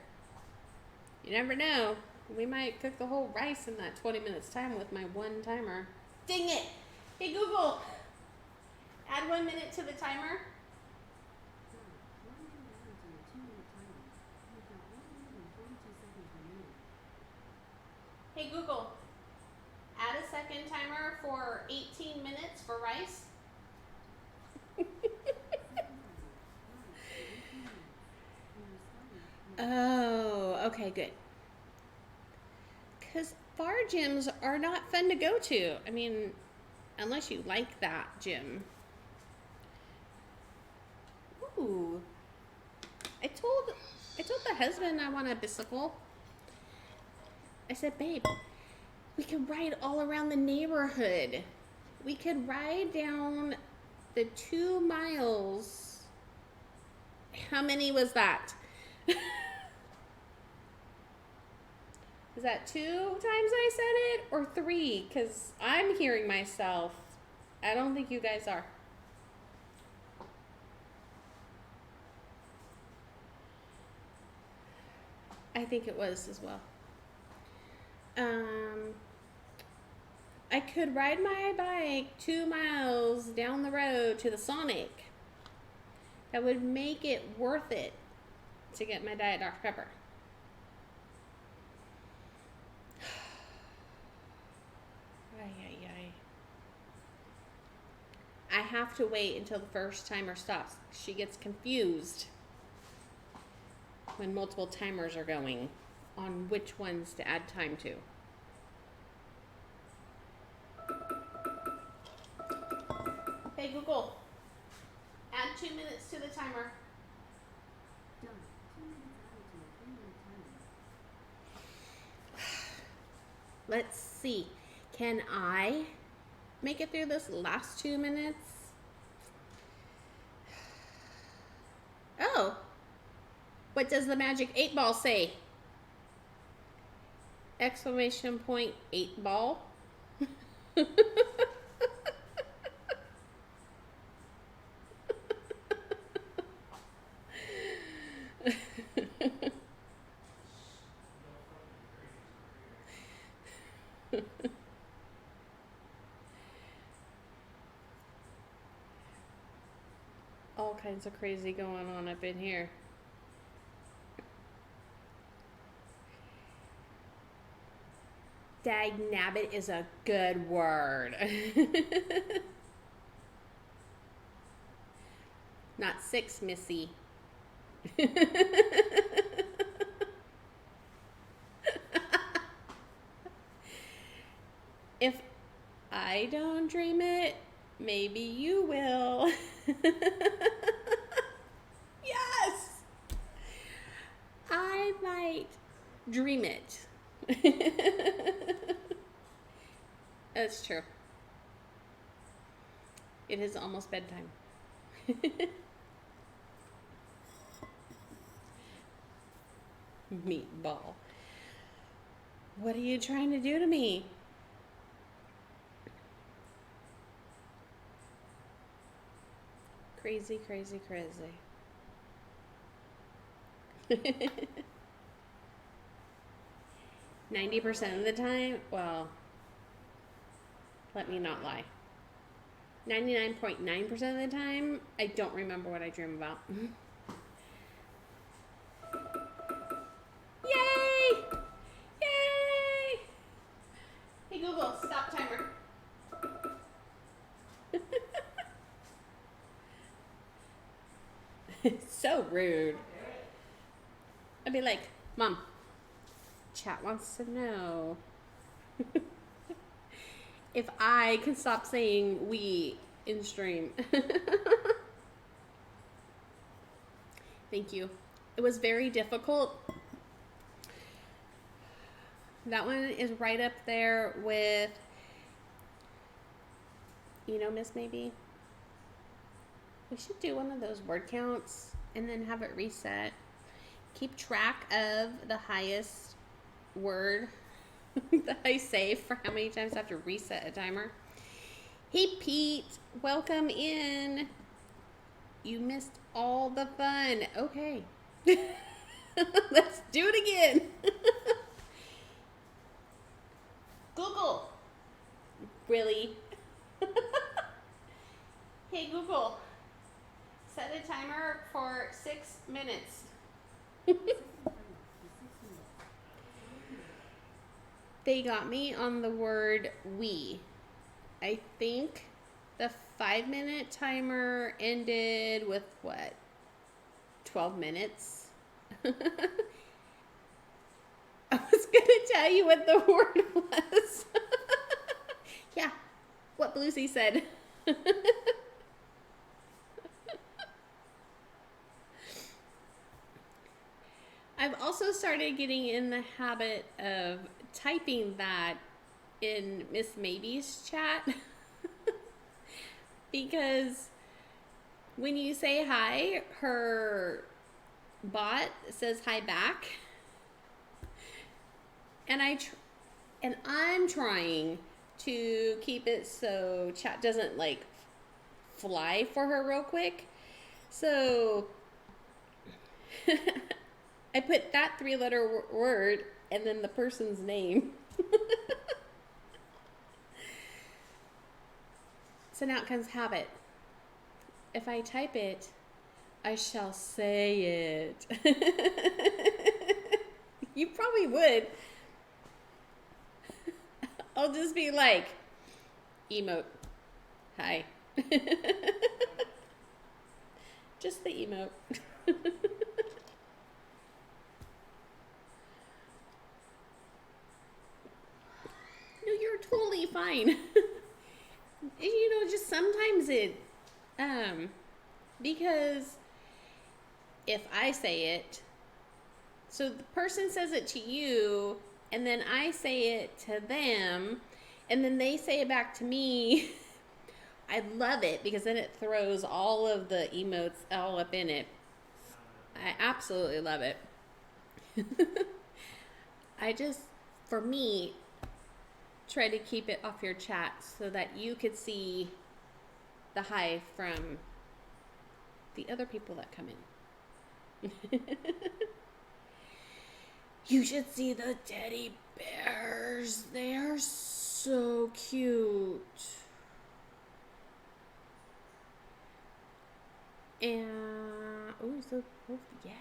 You never know. We might cook the whole rice in that 20 minutes time with my one timer. Dang it! Hey Google, add 1 minute to the timer. Hey Google, add a second timer for 18 minutes for rice. Oh, okay, good. Because bar gyms are not fun to go to. I mean, unless you like that gym. Ooh. I told the husband I want a bicycle. I said, babe, we can ride all around the neighborhood. We could ride down the 2 miles. How many was that? Is that 2 times I said it or 3? Because I'm hearing myself. I don't think you guys are. I think it was as well. I could ride my bike 2 miles down the road to the Sonic. That would make it worth it to get my Diet Dr. Pepper. Ay, ay, ay. I have to wait until the first timer stops. She gets confused when multiple timers are going on which ones to add time to. Hey Google, add 2 minutes to the timer. Done. 2 minutes added to a 3-minute timer. Let's see. Can I make it through this last 2 minutes? Oh. What does the magic 8 ball say? Exclamation point 8 ball. All kinds of crazy going on up in here. Dagnabbit is a good word. Not 6, Missy. If I don't dream it, maybe you will. Yes! I might dream it. That's true. It is almost bedtime. Meatball. What are you trying to do to me? Crazy, crazy, crazy. 90% of the time, well, let me not lie. 99.9% of the time, I don't remember what I dream about. Yay! Yay! Hey Google, stop timer. So rude. I'd be like, Mom, Chat wants to know if I can stop saying we in stream. Thank you. It was very difficult. That one is right up there with, Miss Maybe. We should do one of those word counts and then have it reset. Keep track of the highest word that I say for how many times I have to reset a timer. Hey, Pete, welcome in. You missed all the fun. Okay. Let's do it again. Google. Really? Hey, Google. Set a timer for 6 minutes. They got me on the word we. I think the 5-minute timer ended with what? 12 minutes? I was gonna tell you what the word was. Yeah, what Bluesy said. I've also started getting in the habit of typing that in Miss Maybe's chat because when you say hi, her bot says hi back, and I'm trying to keep it so chat doesn't like fly for her real quick. So I put that 3-letter word and then the person's name. So now it comes habit. If I type it, I shall say it. You probably would. I'll just be like, emote. Hi. Just the emote. No, you're totally fine. Just sometimes because if I say it, so the person says it to you, and then I say it to them, and then they say it back to me. I love it because then it throws all of the emotes all up in it. I absolutely love it. For me, try to keep it off your chat so that you could see the hi from the other people that come in. You should see the teddy bears. They are so cute. And yes.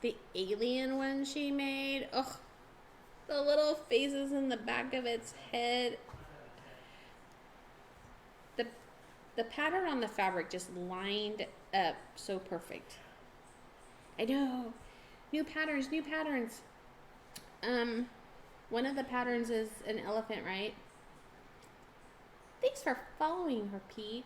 The alien one she made. Ugh. The little faces in the back of its head. The pattern on the fabric just lined up so perfect. I know. New patterns. One of the patterns is an elephant, right? Thanks for following her, Pete.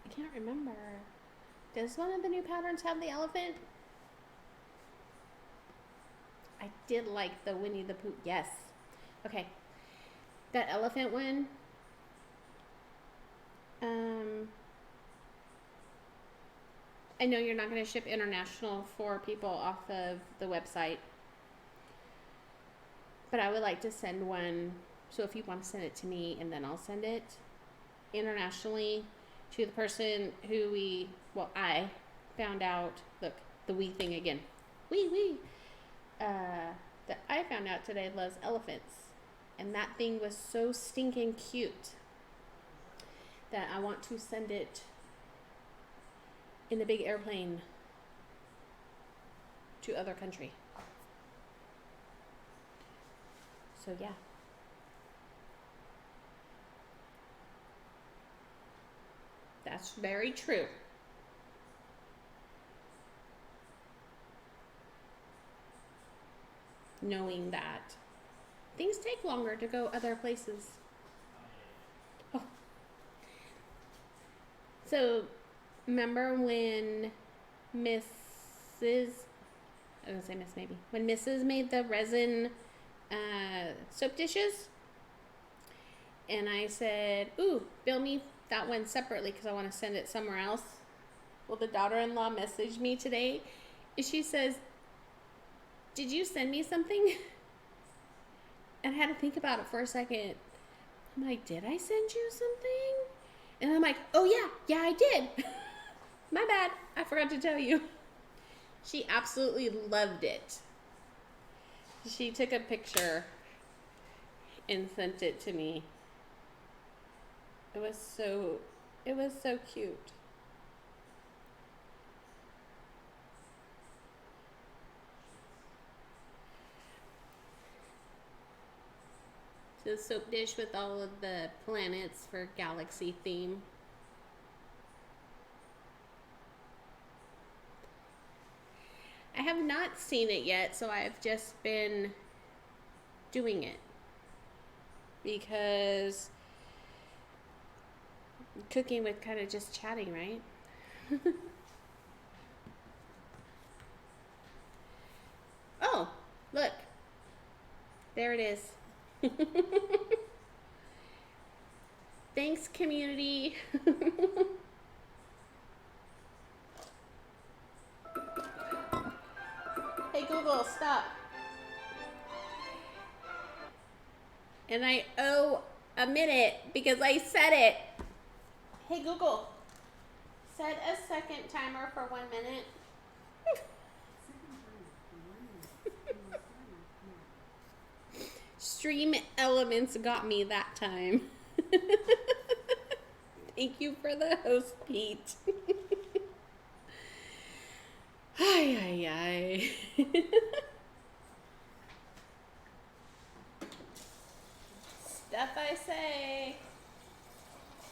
I can't remember. Does one of the new patterns have the elephant? I did like the Winnie the Pooh. Yes. Okay. That elephant one. I know you're not going to ship international for people off of the website. But I would like to send one. So if you want to send it to me and then I'll send it internationally to the person who I found out. Look, the we thing again. That I found out today loves elephants. And that thing was so stinking cute that I want to send it in a big airplane to other country. So yeah. That's very true. Knowing that things take longer to go other places. Oh. So, remember when Mrs. I was gonna say Miss maybe. When Mrs. made the resin soap dishes? And I said, ooh, bill me that one separately because I want to send it somewhere else. Well, the daughter-in-law messaged me today. And she says, did you send me something? And I had to think about it for a second. I'm like, did I send you something? And I'm like, oh yeah, I did. My bad, I forgot to tell you. She absolutely loved it. She took a picture and sent it to me. It was so cute. So soap dish with all of the planets for galaxy theme. I have not seen it yet, so I've just been doing it because cooking with kind of just chatting, right? Oh, look. There it is. Thanks, community. Hey, Google, stop. And I owe a minute because I said it. Hey, Google, set a second timer for 1 minute. Stream Elements got me that time. Thank you for the host, Pete. Ay. Stuff I say.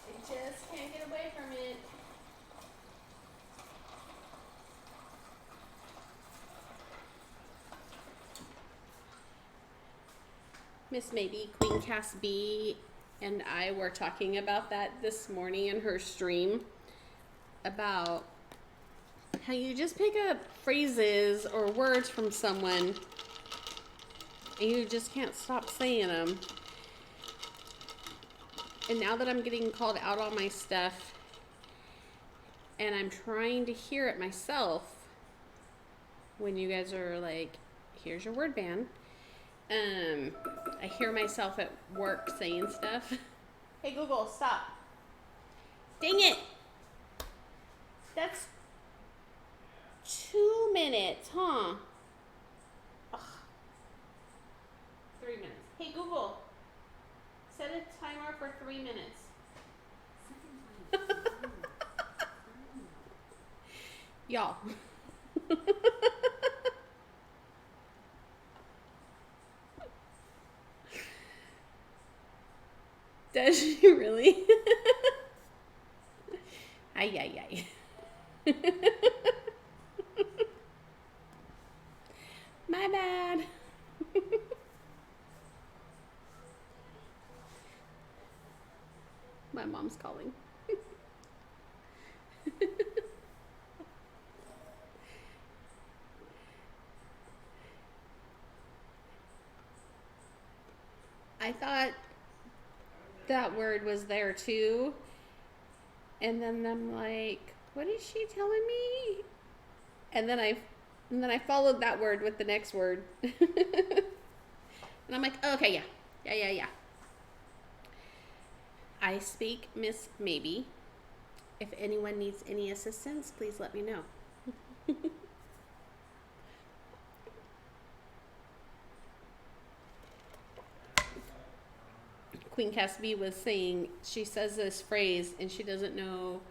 I just can't get away from it. Miss Maybe, Queen Cass B, and I were talking about that this morning in her stream about how you just pick up phrases or words from someone and you just can't stop saying them. And now that I'm getting called out on my stuff and I'm trying to hear it myself when you guys are like, here's your word ban. I hear myself at work saying stuff. Hey Google, stop. Dang it. That's 2 minutes, huh? Ugh. 3 minutes. Hey Google, set a timer for 3 minutes. Y'all. Does she really? Ay. My bad. My mom's calling. I thought that word was there too. And then I'm like, what is she telling me? And then I followed that word with the next word. And I'm like, oh, okay, yeah. I speak Miss Maybe. If anyone needs any assistance, please let me know. Queen Cassidy was saying she says this phrase and she doesn't know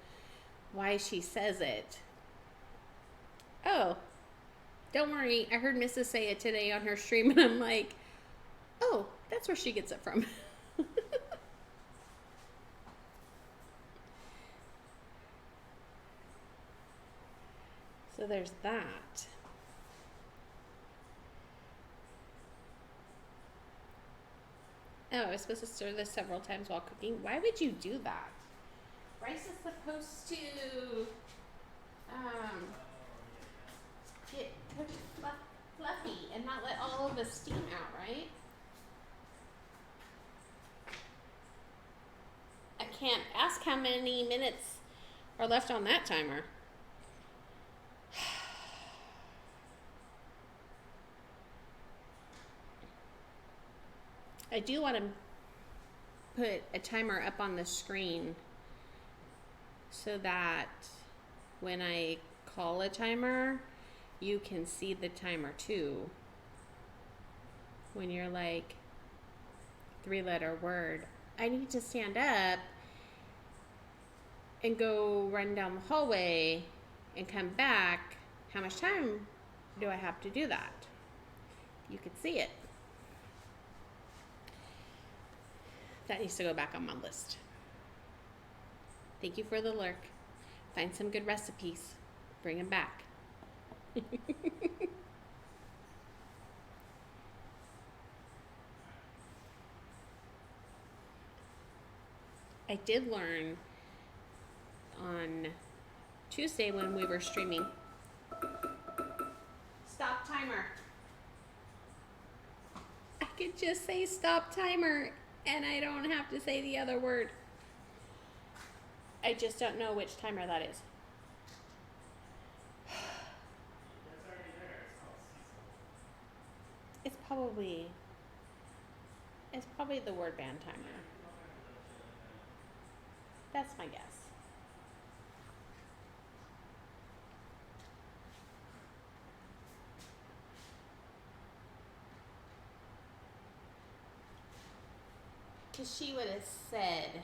why she says it. Oh, don't worry. I heard Mrs. say it today on her stream, and I'm like, oh, that's where she gets it from. So there's that. Oh, I was supposed to stir this several times while cooking. Why would you do that? Rice is supposed to get cooked fluffy and not let all of the steam out, right? I can't ask how many minutes are left on that timer. I do want to put a timer up on the screen so that when I call a timer, you can see the timer too. When you're like, 3-letter word, I need to stand up and go run down the hallway and come back. How much time do I have to do that? You could see it. That needs to go back on my list. Thank you for the lurk. Find some good recipes. Bring them back. I did learn on Tuesday when we were streaming. Stop timer. I could just say stop timer and I don't have to say the other word. I just don't know which timer that is. It's probably the word band timer. That's my guess. Because she would have said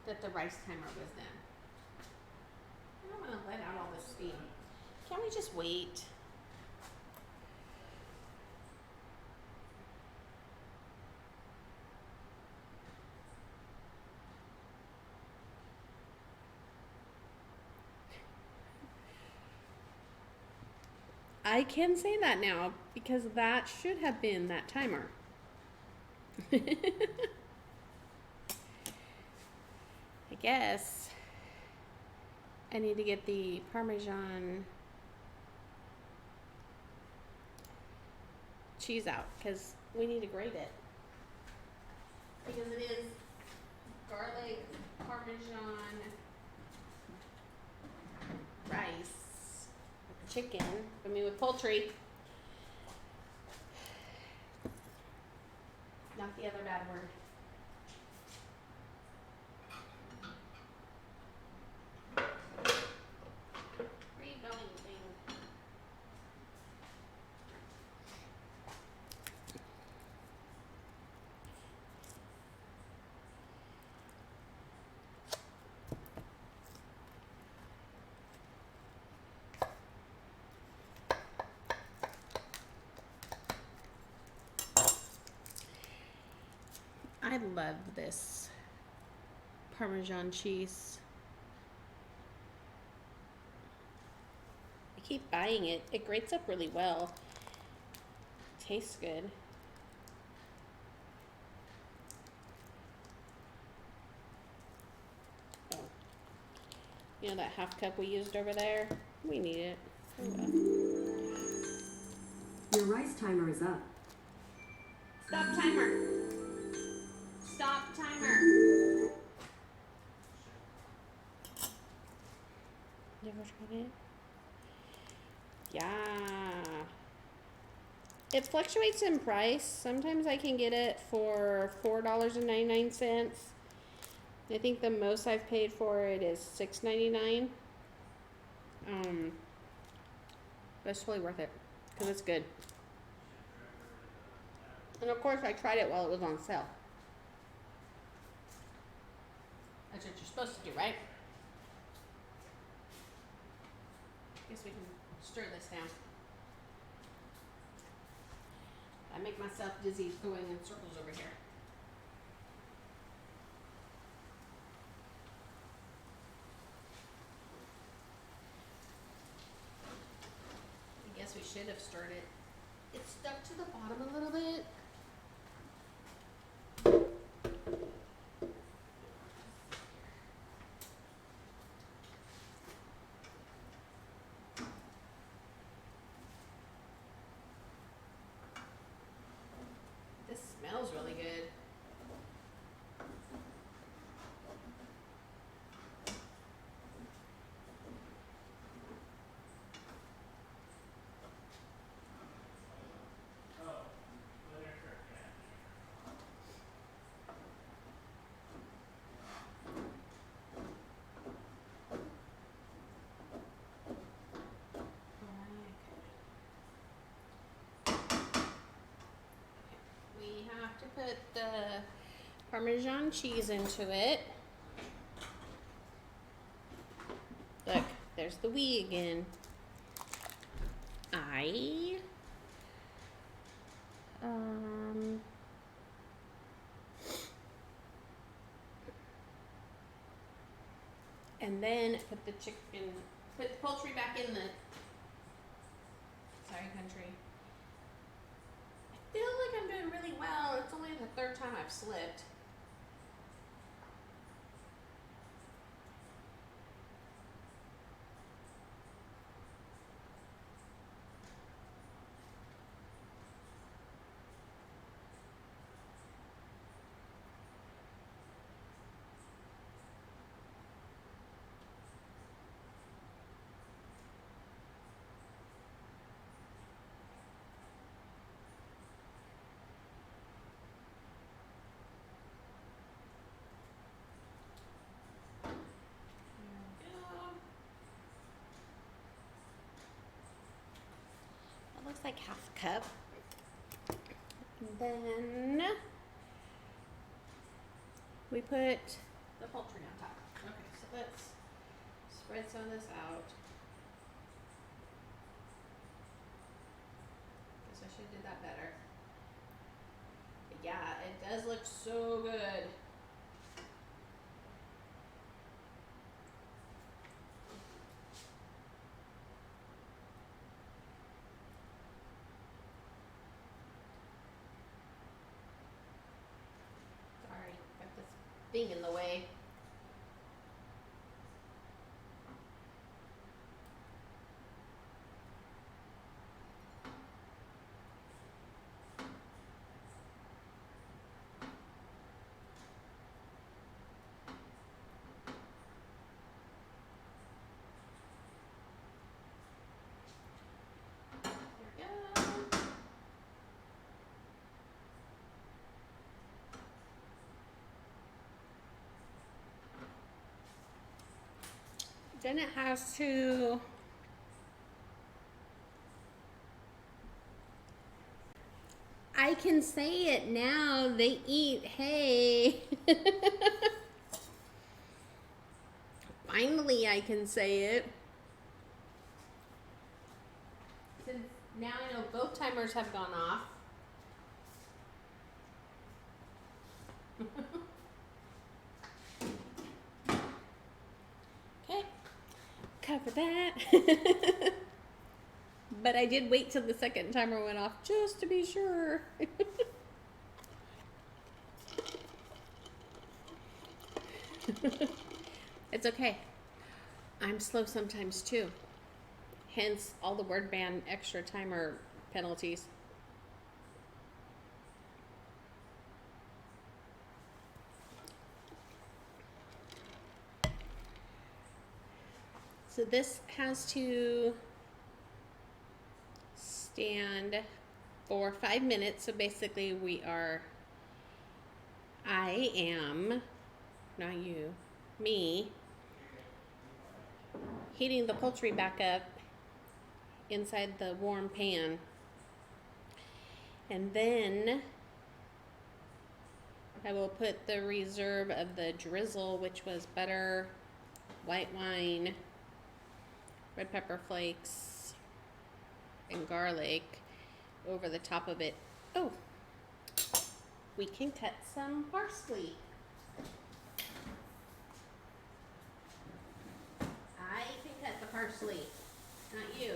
that the rice timer was done. I don't want to let out all this steam. Can't we just wait? I can say that now because that should have been that timer. I guess I need to get the Parmesan cheese out because we need to grate it. Because it is garlic Parmesan rice. Chicken, with poultry. Not the other bad word. Where are you going, thing? I love this Parmesan cheese. I keep buying it. It grates up really well. Tastes good. Oh. You know that half cup we used over there? We need it. Oh well. Your rice timer is up. Stop timer. Stop timer. Never tried it? Yeah. It fluctuates in price. Sometimes I can get it for $4.99. I think the most I've paid for it is $6.99. But it's totally worth it because it's good. And of course I tried it while it was on sale. That's what you're supposed to do, right? Guess we can stir this down. I make myself dizzy going in circles over here. I guess we should have stirred it. It stuck to the bottom a little bit. This smells really good. We have to put the Parmesan cheese into it. Look, there's the we again. And then put the poultry back in the, sorry country. I feel like I'm doing really well. It's only the third time I've slipped. That looks like half a cup. And then we put the poultry on top. Okay, so let's spread some of this out. Guess I should have did that better. But yeah, it does look so good. Sorry, got this thing in the way. There we go. Then it has to I can say it now. They eat hay. Finally, I can say it. Since now I know both timers have gone off. Okay, cover that. But I did wait till the second timer went off just to be sure. It's okay. I'm slow sometimes too. Hence all the word ban extra timer penalties. So this has to stand for 5 minutes. So basically I am, not you, me, heating the poultry back up inside the warm pan. And then I will put the reserve of the drizzle, which was butter, white wine, red pepper flakes, and garlic over the top of it. Oh, we can cut some parsley. I can cut the parsley, not you.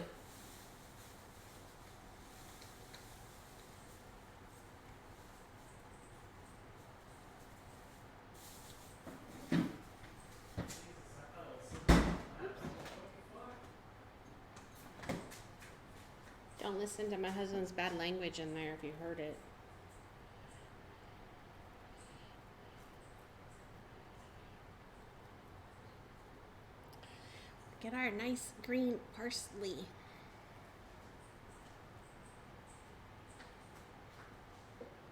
Don't listen to my husband's bad language in there if you heard it. Get our nice green parsley.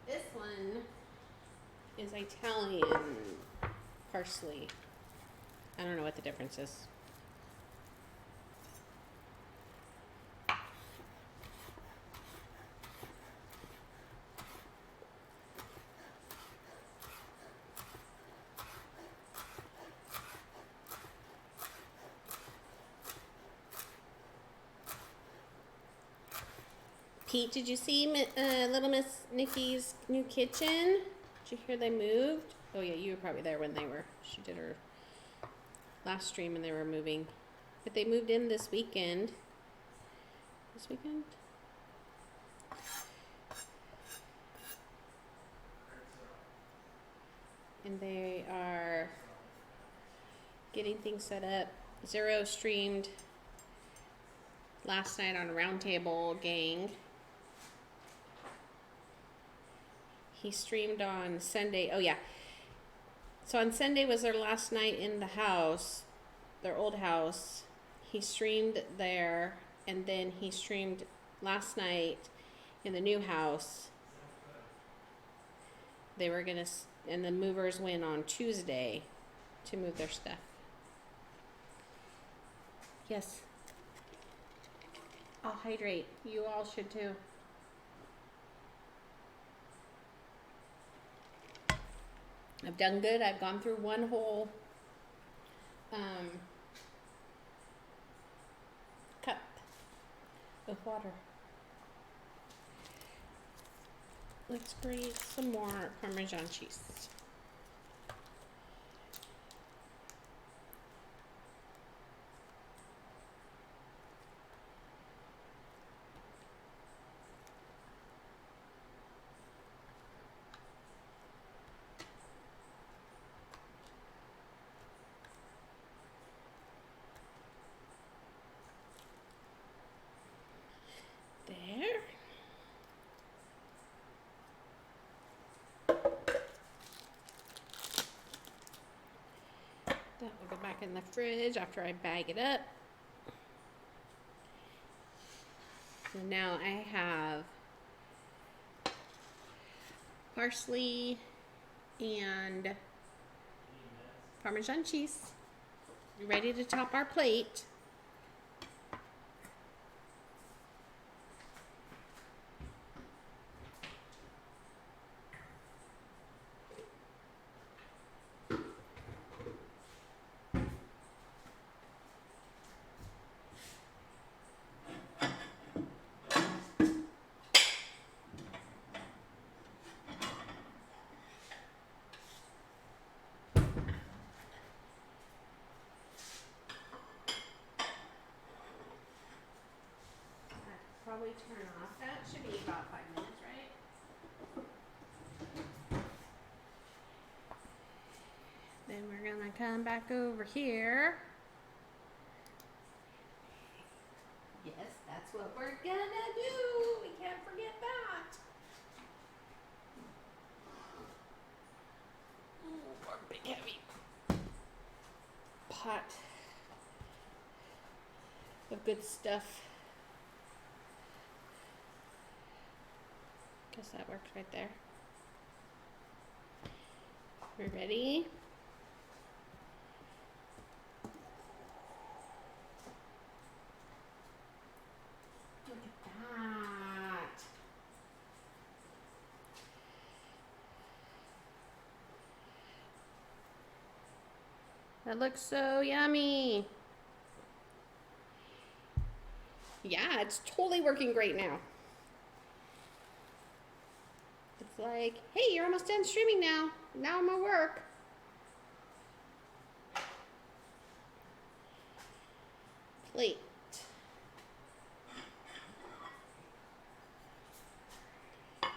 This one is Italian parsley. I don't know what the difference is. Pete, did you see Little Miss Nikki's new kitchen? Did you hear they moved? Oh yeah, you were probably there when she did her last stream and they were moving. But they moved in this weekend. This weekend? And they are getting things set up. Zero streamed last night on Roundtable Gang. He streamed on Sunday. Oh yeah. So on Sunday was their last night in the house, their old house. He streamed there, and then he streamed last night in the new house. They were gonna, and the movers went on Tuesday to move their stuff. Yes. I'll hydrate. You all should too. I've done good. I've gone through one whole cup of water. Let's grate some more Parmesan cheese. There. That will go back in the fridge after I bag it up. So now I have parsley and Parmesan cheese ready to top our plate. Probably turn off. That should be about 5 minutes, right? Then we're gonna come back over here. Yes, that's what we're gonna do. We can't forget that. Ooh, our big heavy pot of good stuff. Guess that works right there. We're ready. Look at that. That looks so yummy. Yeah, it's totally working great now. It's like, hey, you're almost done streaming now. Now I'm gonna work. Plate. I'm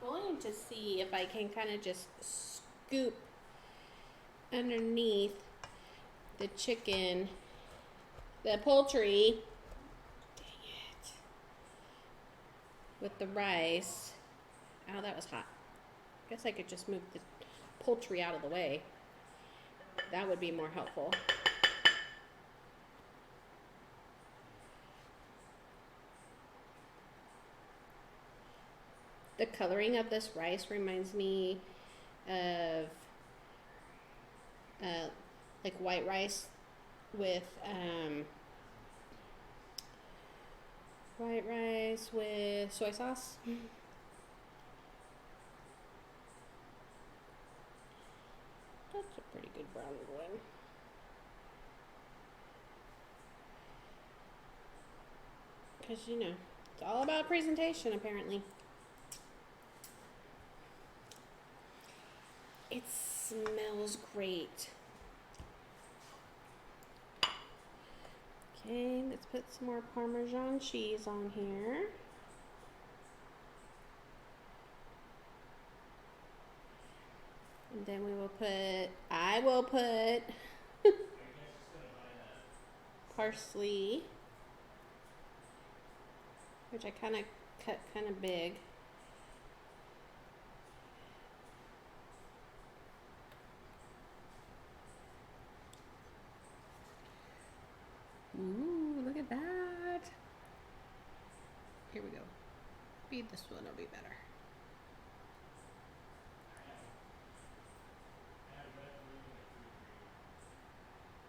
going to see if I can kind of just scoop underneath the chicken, the poultry. Dang it. With the rice. Oh, that was hot. Guess I could just move the poultry out of the way. That would be more helpful. The coloring of this rice reminds me of like white rice with soy sauce. That's a pretty good brown one. Because, you know, it's all about presentation, apparently. It smells great. Okay, let's put some more Parmesan cheese on here. And then I will put parsley, which I kind of cut kind of big. Ooh, look at that. Here we go. Feed this one, it'll be better.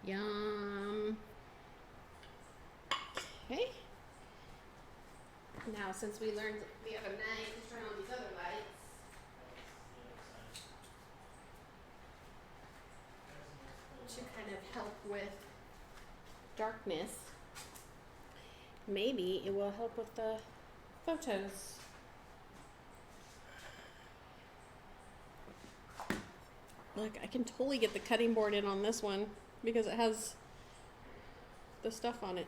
Yum. Okay. Now, since we learned the other night to turn on these other lights, to kind of help with darkness, maybe it will help with the photos. Look, I can totally get the cutting board in on this one because it has the stuff on it.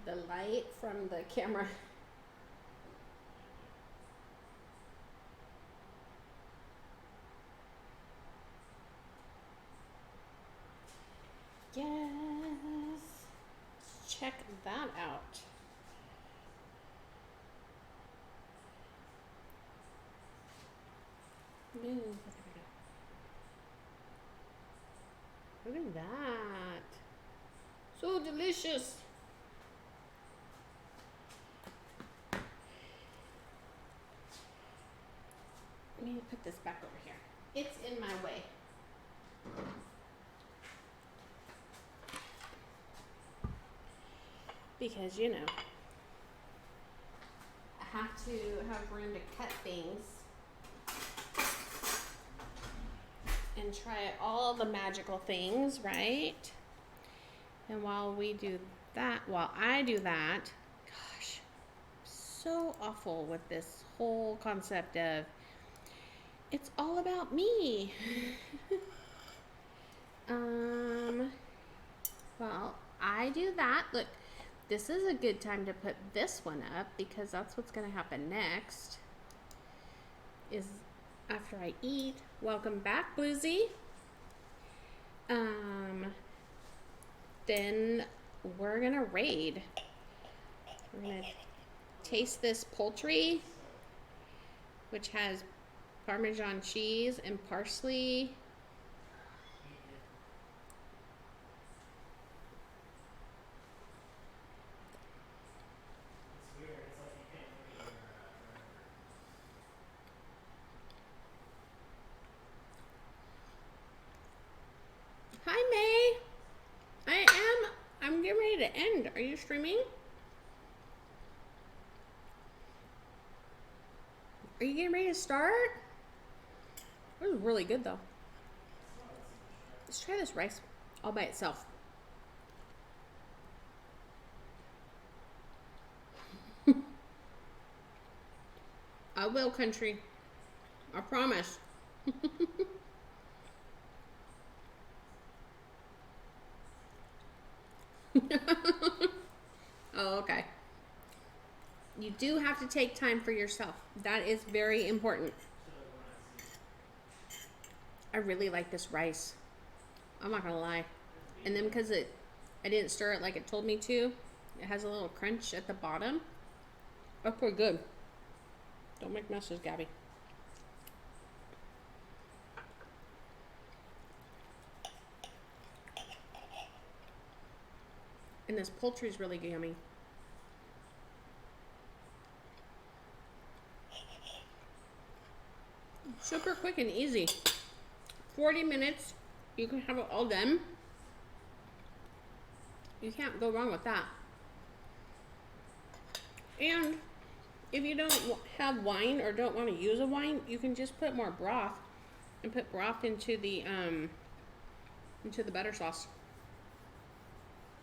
The light from the camera. Yes. Let's check that out. Move. Look at that. So delicious. Let me put this back over here. It's in my way. Because, you know, I have to have room to cut things and try all the magical things, right? And while I do that, gosh, I'm so awful with this whole concept of it's all about me. Well, I do that. Look, this is a good time to put this one up because that's what's going to happen next. Is after I eat. Welcome back, Bluesy. Then we're going to raid. We're going to taste this poultry, which has Parmesan cheese and parsley ready to end. Are you streaming? Are you getting ready to start? This is really good though. Let's try this rice all by itself. I will, country. I promise. Oh, okay. You do have to take time for yourself. That is very important. I really like this rice. I'm not gonna lie. And then because I didn't stir it like it told me to, it has a little crunch at the bottom. That's pretty good. Don't make messes, Gabby. And this poultry is really yummy. Super quick and easy. 40 minutes, you can have it all done. You can't go wrong with that. And if you don't have wine or don't want to use a wine, you can just put more broth and put broth into the butter sauce,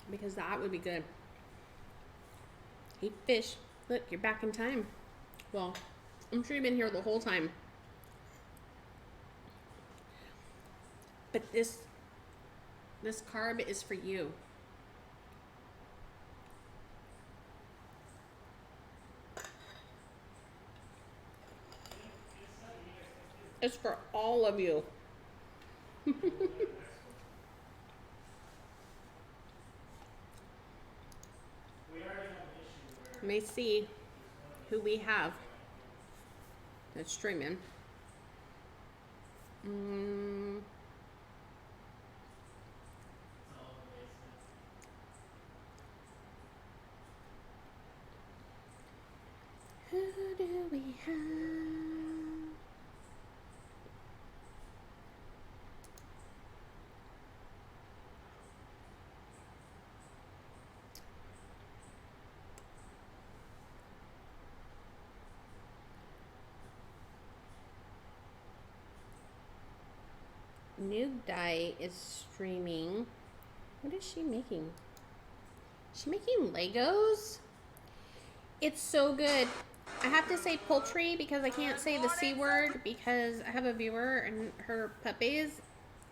because that would be good. Eat fish. Look, you're back in time. Well, I'm sure you've been here the whole time. But this carb is for you. It's for all of you. Let me see who we have that's streaming. Who do we have? Noob Dye is streaming. What is she making? She's making Legos? It's so good. I have to say poultry because I can't say the C word because I have a viewer and her puppies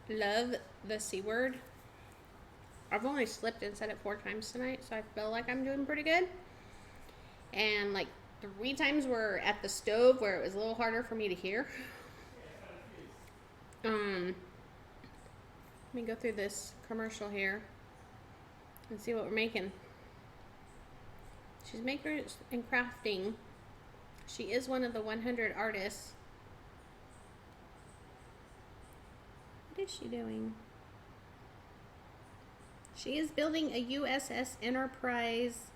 love the C word. I've only slipped and said it 4 times tonight, so I feel like I'm doing pretty good. And like 3 times were at the stove where it was a little harder for me to hear. Let me go through this commercial here and see what we're making. She's makers and crafting. She is one of the 100 artists. What is she doing? She is building a USS Enterprise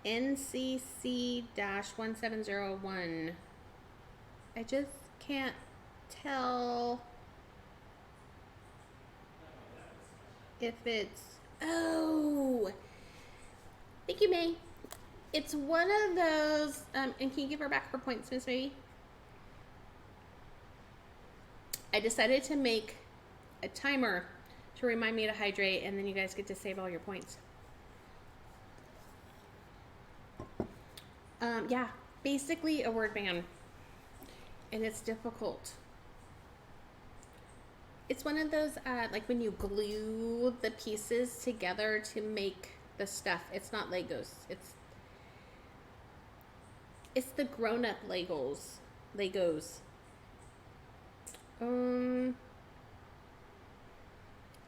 NCC-1701. I just can't tell if it's... Oh! Thank you, May. It's one of those... and can you give her back her points, Miss Baby? I decided to make a timer to remind me to hydrate, and then you guys get to save all your points. Yeah, basically a word band. And it's difficult. It's one of those, like when you glue the pieces together to make the stuff. It's not Legos. It's the grown-up Legos.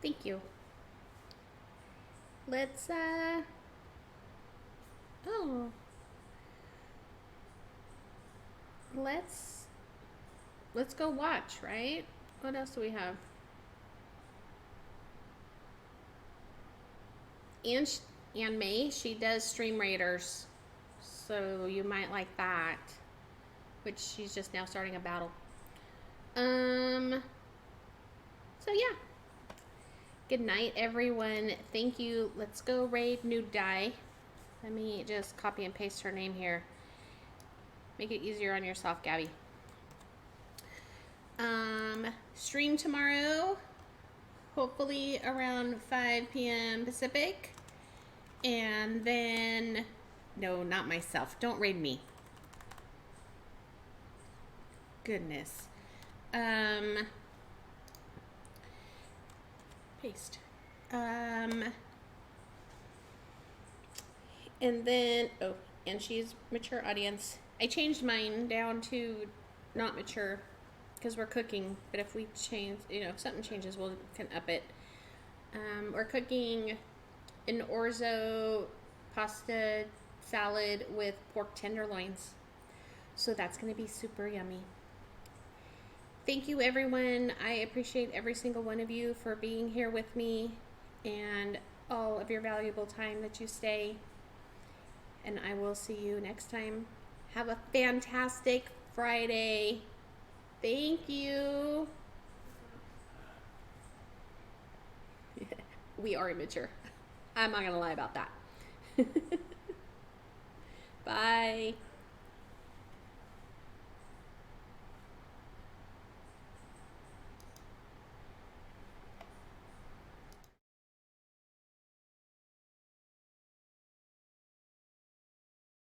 Thank you. Let's, oh. Let's go watch, right? What else do we have? Ann May, she does Stream Raiders, so you might like that, which she's just now starting a battle. So yeah, Good night, everyone. Thank you. Let's go raid Nude Dye. Let me just copy and paste her name here. Make it easier on yourself, Gabby. Stream tomorrow, hopefully around 5 p.m. Pacific. And then, no, not myself. Don't raid me. Goodness. Paste. And then, oh, and she's mature audience. I changed mine down to not mature because we're cooking. But if we change, you know, if something changes, we'll can up it. We're cooking an orzo pasta salad with pork tenderloins. So that's going to be super yummy. Thank you, everyone. I appreciate every single one of you for being here with me and all of your valuable time that you stay. And I will see you next time. Have a fantastic Friday. Thank you. We are immature. I'm not going to lie about that. Bye.